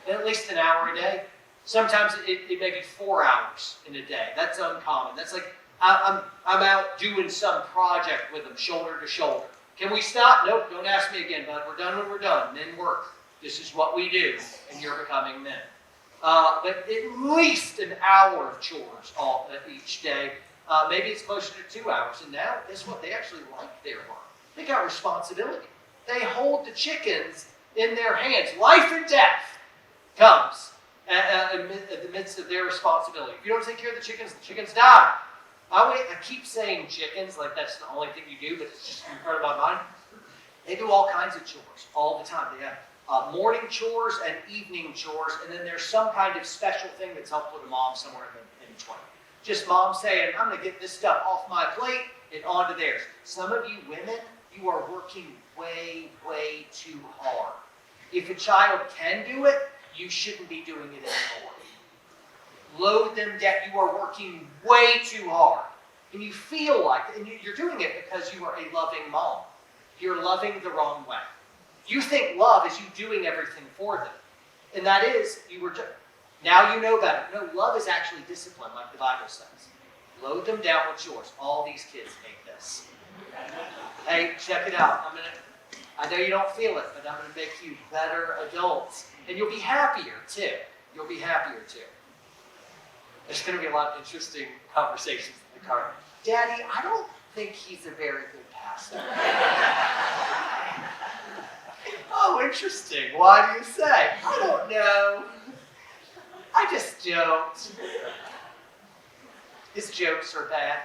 At least an hour a day. Sometimes it may be 4 hours in a day. That's uncommon. That's like I'm out doing some project with them, shoulder to shoulder. Can we stop? Nope, don't ask me again, bud. We're done when we're done. Men work. This is what we do, and you're becoming men. But at least an hour of chores each day. Maybe it's closer to 2 hours. And now, guess what? They actually like their work. They got responsibility. They hold the chickens in their hands. Life and death comes in the midst of their responsibility. If you don't take care of the chickens die. I keep saying chickens like that's the only thing you do, but it's just in front of my mind. They do all kinds of chores all the time. They have morning chores and evening chores, and then there's some kind of special thing that's helpful to mom somewhere in between. Just mom saying, I'm going to get this stuff off my plate and onto theirs. Some of you women, you are working way, way too hard. If a child can do it, you shouldn't be doing it anymore. Load them down. You are working way too hard. And you feel like, and you're doing it because you are a loving mom. you're loving the wrong way. You think love is you doing everything for them. And that is, now you know better. No, love is actually discipline, like the Bible says. Load them down with chores. All these kids hate this. Hey, check it out. I know you don't feel it, but I'm going to make you better adults. And you'll be happier, too. You'll be happier, too. There's going to be a lot of interesting conversations in the car. Daddy, I don't think he's a very good pastor. Oh, interesting. Why do you say? I don't know. I just don't. His jokes are bad.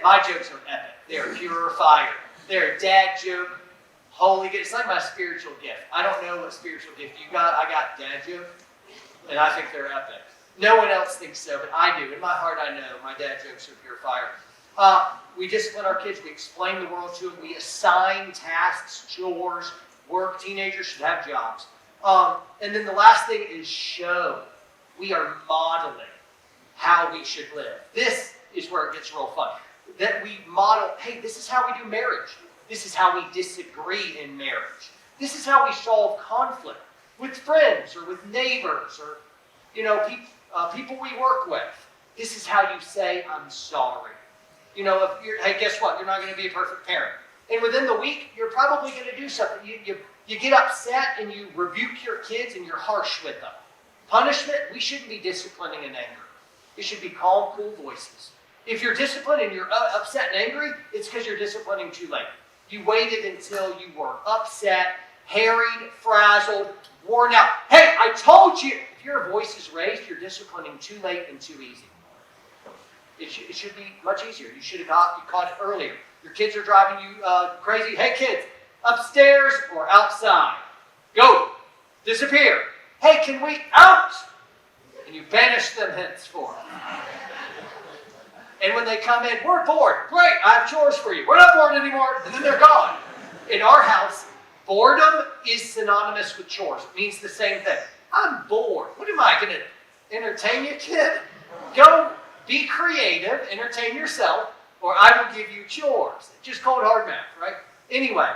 My jokes are epic. They're pure fire. They're a dad joke. Holy good. It's like my spiritual gift. I don't know what spiritual gift you got. I got dad joke, and I think they're epic. No one else thinks so, but I do. In my heart, I know my dad jokes are pure fire. We discipline our kids. We explain the world to them. We assign tasks, chores, work. Teenagers should have jobs. And then the last thing is show. We are modeling how we should live. This is where it gets real fun. That we model, hey, this is how we do marriage. This is how we disagree in marriage. This is how we solve conflict with friends or with neighbors or, people we work with. This is how you say, I'm sorry. Hey, guess what? You're not going to be a perfect parent. And within the week, you're probably going to do something. You get upset and you rebuke your kids and you're harsh with them. Punishment, we shouldn't be disciplining in anger. It should be calm, cool voices. If you're disciplined and you're upset and angry, it's because you're disciplining too late. You waited until you were upset, harried, frazzled, worn out. Hey, I told you! If your voice is raised, you're disciplining too late and too easy. It should be much easier. You should have caught it earlier. Your kids are driving you crazy. Hey, kids, upstairs or outside? Go. Disappear. Hey, can we out? And you banish them henceforth. And when they come in, we're bored. Great, I have chores for you. We're not bored anymore. And then they're gone. In our house, boredom is synonymous with chores. It means the same thing. I'm bored. What am I going to entertain you, kid? Go be creative, entertain yourself, or I will give you chores. Just cold hard math, right? Anyway,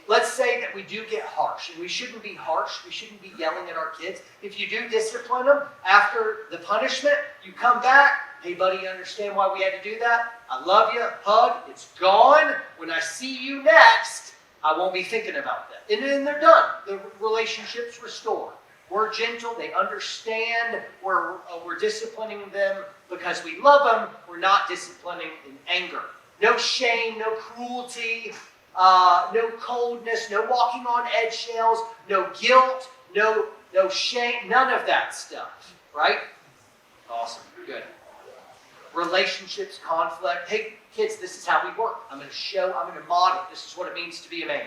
let's say that we do get harsh, and we shouldn't be harsh. We shouldn't be yelling at our kids. If you do discipline them after the punishment, you come back. Hey, buddy, you understand why we had to do that? I love you. Hug. It's gone. When I see you next, I won't be thinking about that. And then they're done. The relationship's restored. We're gentle. They understand. We're disciplining them because we love them. We're not disciplining in anger. No shame, no cruelty, no coldness, no walking on eggshells, no guilt, no shame, none of that stuff. Right? Awesome. Good. Relationships, conflict. Hey, kids, this is how we work. I'm going to model. This is what it means to be a man.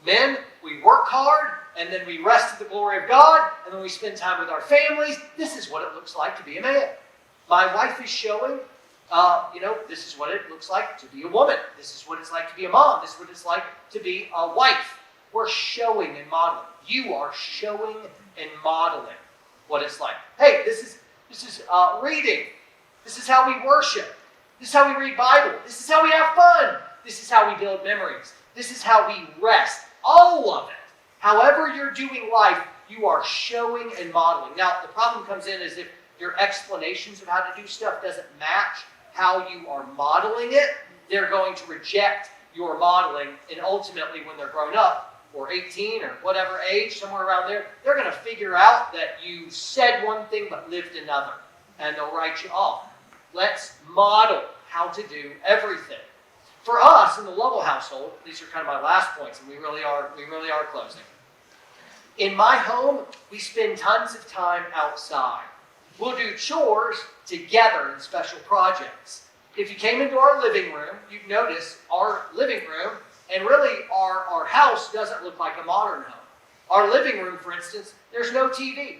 Men, we work hard, and then we rest in the glory of God, and then we spend time with our families. This is what it looks like to be a man. My wife is showing, this is what it looks like to be a woman. This is what it's like to be a mom. This is what it's like to be a wife. We're showing and modeling. You are showing and modeling what it's like. Hey, this is reading. This is how we worship. This is how we read Bible. This is how we have fun. This is how we build memories. This is how we rest. All of it. However you're doing life, you are showing and modeling. Now, the problem comes in is if your explanations of how to do stuff doesn't match how you are modeling it, they're going to reject your modeling, and ultimately when they're grown up, or 18 or whatever age, somewhere around there, they're going to figure out that you said one thing but lived another, and they'll write you off. Let's model how to do everything. For us in the Lovell household, these are kind of my last points, and we really are closing. In my home, we spend tons of time outside. We'll do chores together in special projects. If you came into our living room, you'd notice our living room, and really our house doesn't look like a modern home. Our living room, for instance, there's no TV.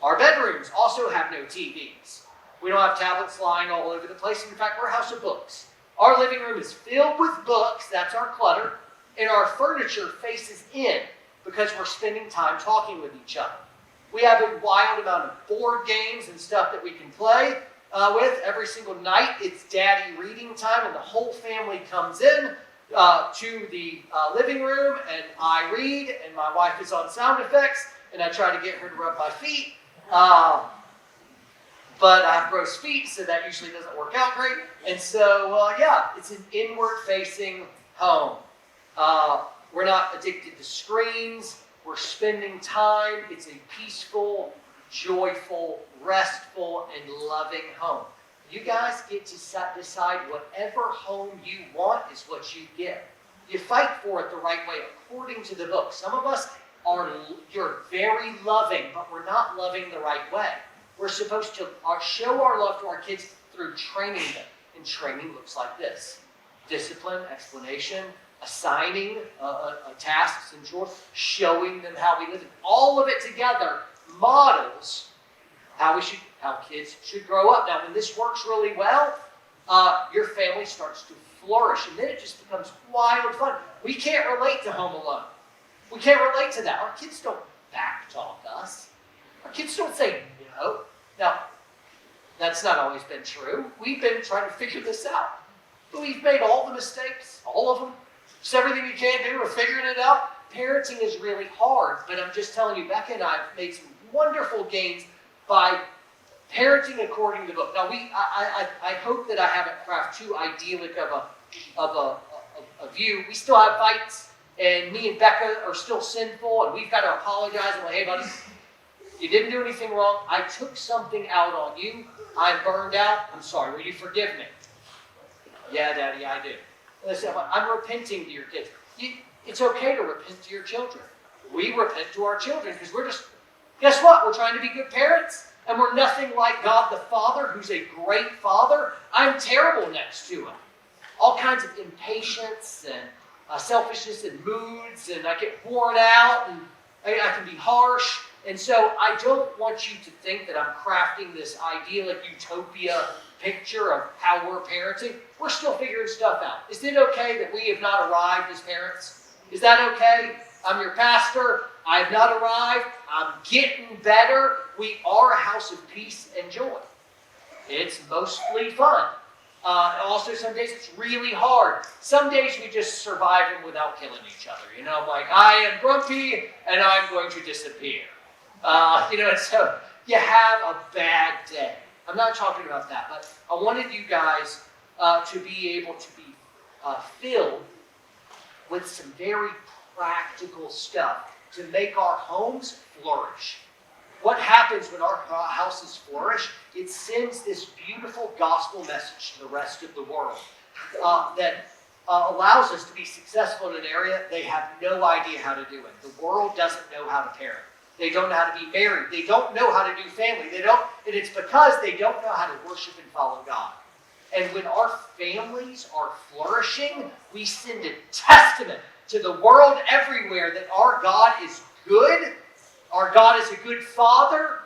Our bedrooms also have no TVs. We don't have tablets lying all over the place. In fact, we're a house of books. Our living room is filled with books, that's our clutter, and our furniture faces in because we're spending time talking with each other. We have a wild amount of board games and stuff that we can play with every single night. It's daddy reading time, and the whole family comes in. to the living room, and I read, and my wife is on sound effects, and I try to get her to rub my feet. But I have gross feet, so that usually doesn't work out great. And so, yeah, it's an inward-facing home. We're not addicted to screens. We're spending time. It's a peaceful, joyful, restful, and loving home. You guys get to decide whatever home you want is what you get. You fight for it the right way, according to the book. Some of us you're very loving, but we're not loving the right way. We're supposed to show our love to our kids through training them. And training looks like this: discipline, explanation, assigning tasks and chores, showing them how we live. All of it together models how kids should grow up. Now, when this works really well, your family starts to flourish, and then it just becomes wild fun. We can't relate to Home Alone. We can't relate to that. Our kids don't backtalk us. Our kids don't say no. Now, that's not always been true. We've been trying to figure this out. We've made all the mistakes, all of them. Just everything you can do, we're figuring it out. Parenting is really hard, but I'm just telling you, Becca and I have made some wonderful gains by parenting according to the book. Now, I hope that I haven't crafted too idyllic of a view. We still have fights, and me and Becca are still sinful, and we've got to apologize and like, hey, buddy, you didn't do anything wrong. I took something out on you. I'm burned out. I'm sorry. Will you forgive me? Yeah, Daddy, I do. Listen, I'm repenting to your kids. It's okay to repent to your children. We repent to our children because guess what? We're trying to be good parents, and we're nothing like God the Father, who's a great Father. I'm terrible next to Him. All kinds of impatience and selfishness and moods, and I get worn out, and I can be harsh. And so I don't want you to think that I'm crafting this idyllic utopia picture of how we're parenting. We're still figuring stuff out. Is it okay that we have not arrived as parents? Is that okay? I'm your pastor. I have not arrived. I'm getting better. We are a house of peace and joy. It's mostly fun. Also, some days it's really hard. Some days we just survive them without killing each other. You know, like, I am grumpy and I'm going to disappear. And so you have a bad day. I'm not talking about that, but I wanted you guys to be able to be filled with some very practical stuff to make our homes flourish. What happens when our houses flourish? It sends this beautiful gospel message to the rest of the world that allows us to be successful in an area they have no idea how to do it. The world doesn't know how to parent. They don't know how to be married. They don't know how to do family. And it's because they don't know how to worship and follow God. And when our families are flourishing, we send a testament to the world everywhere that our God is good. Our God is a good Father.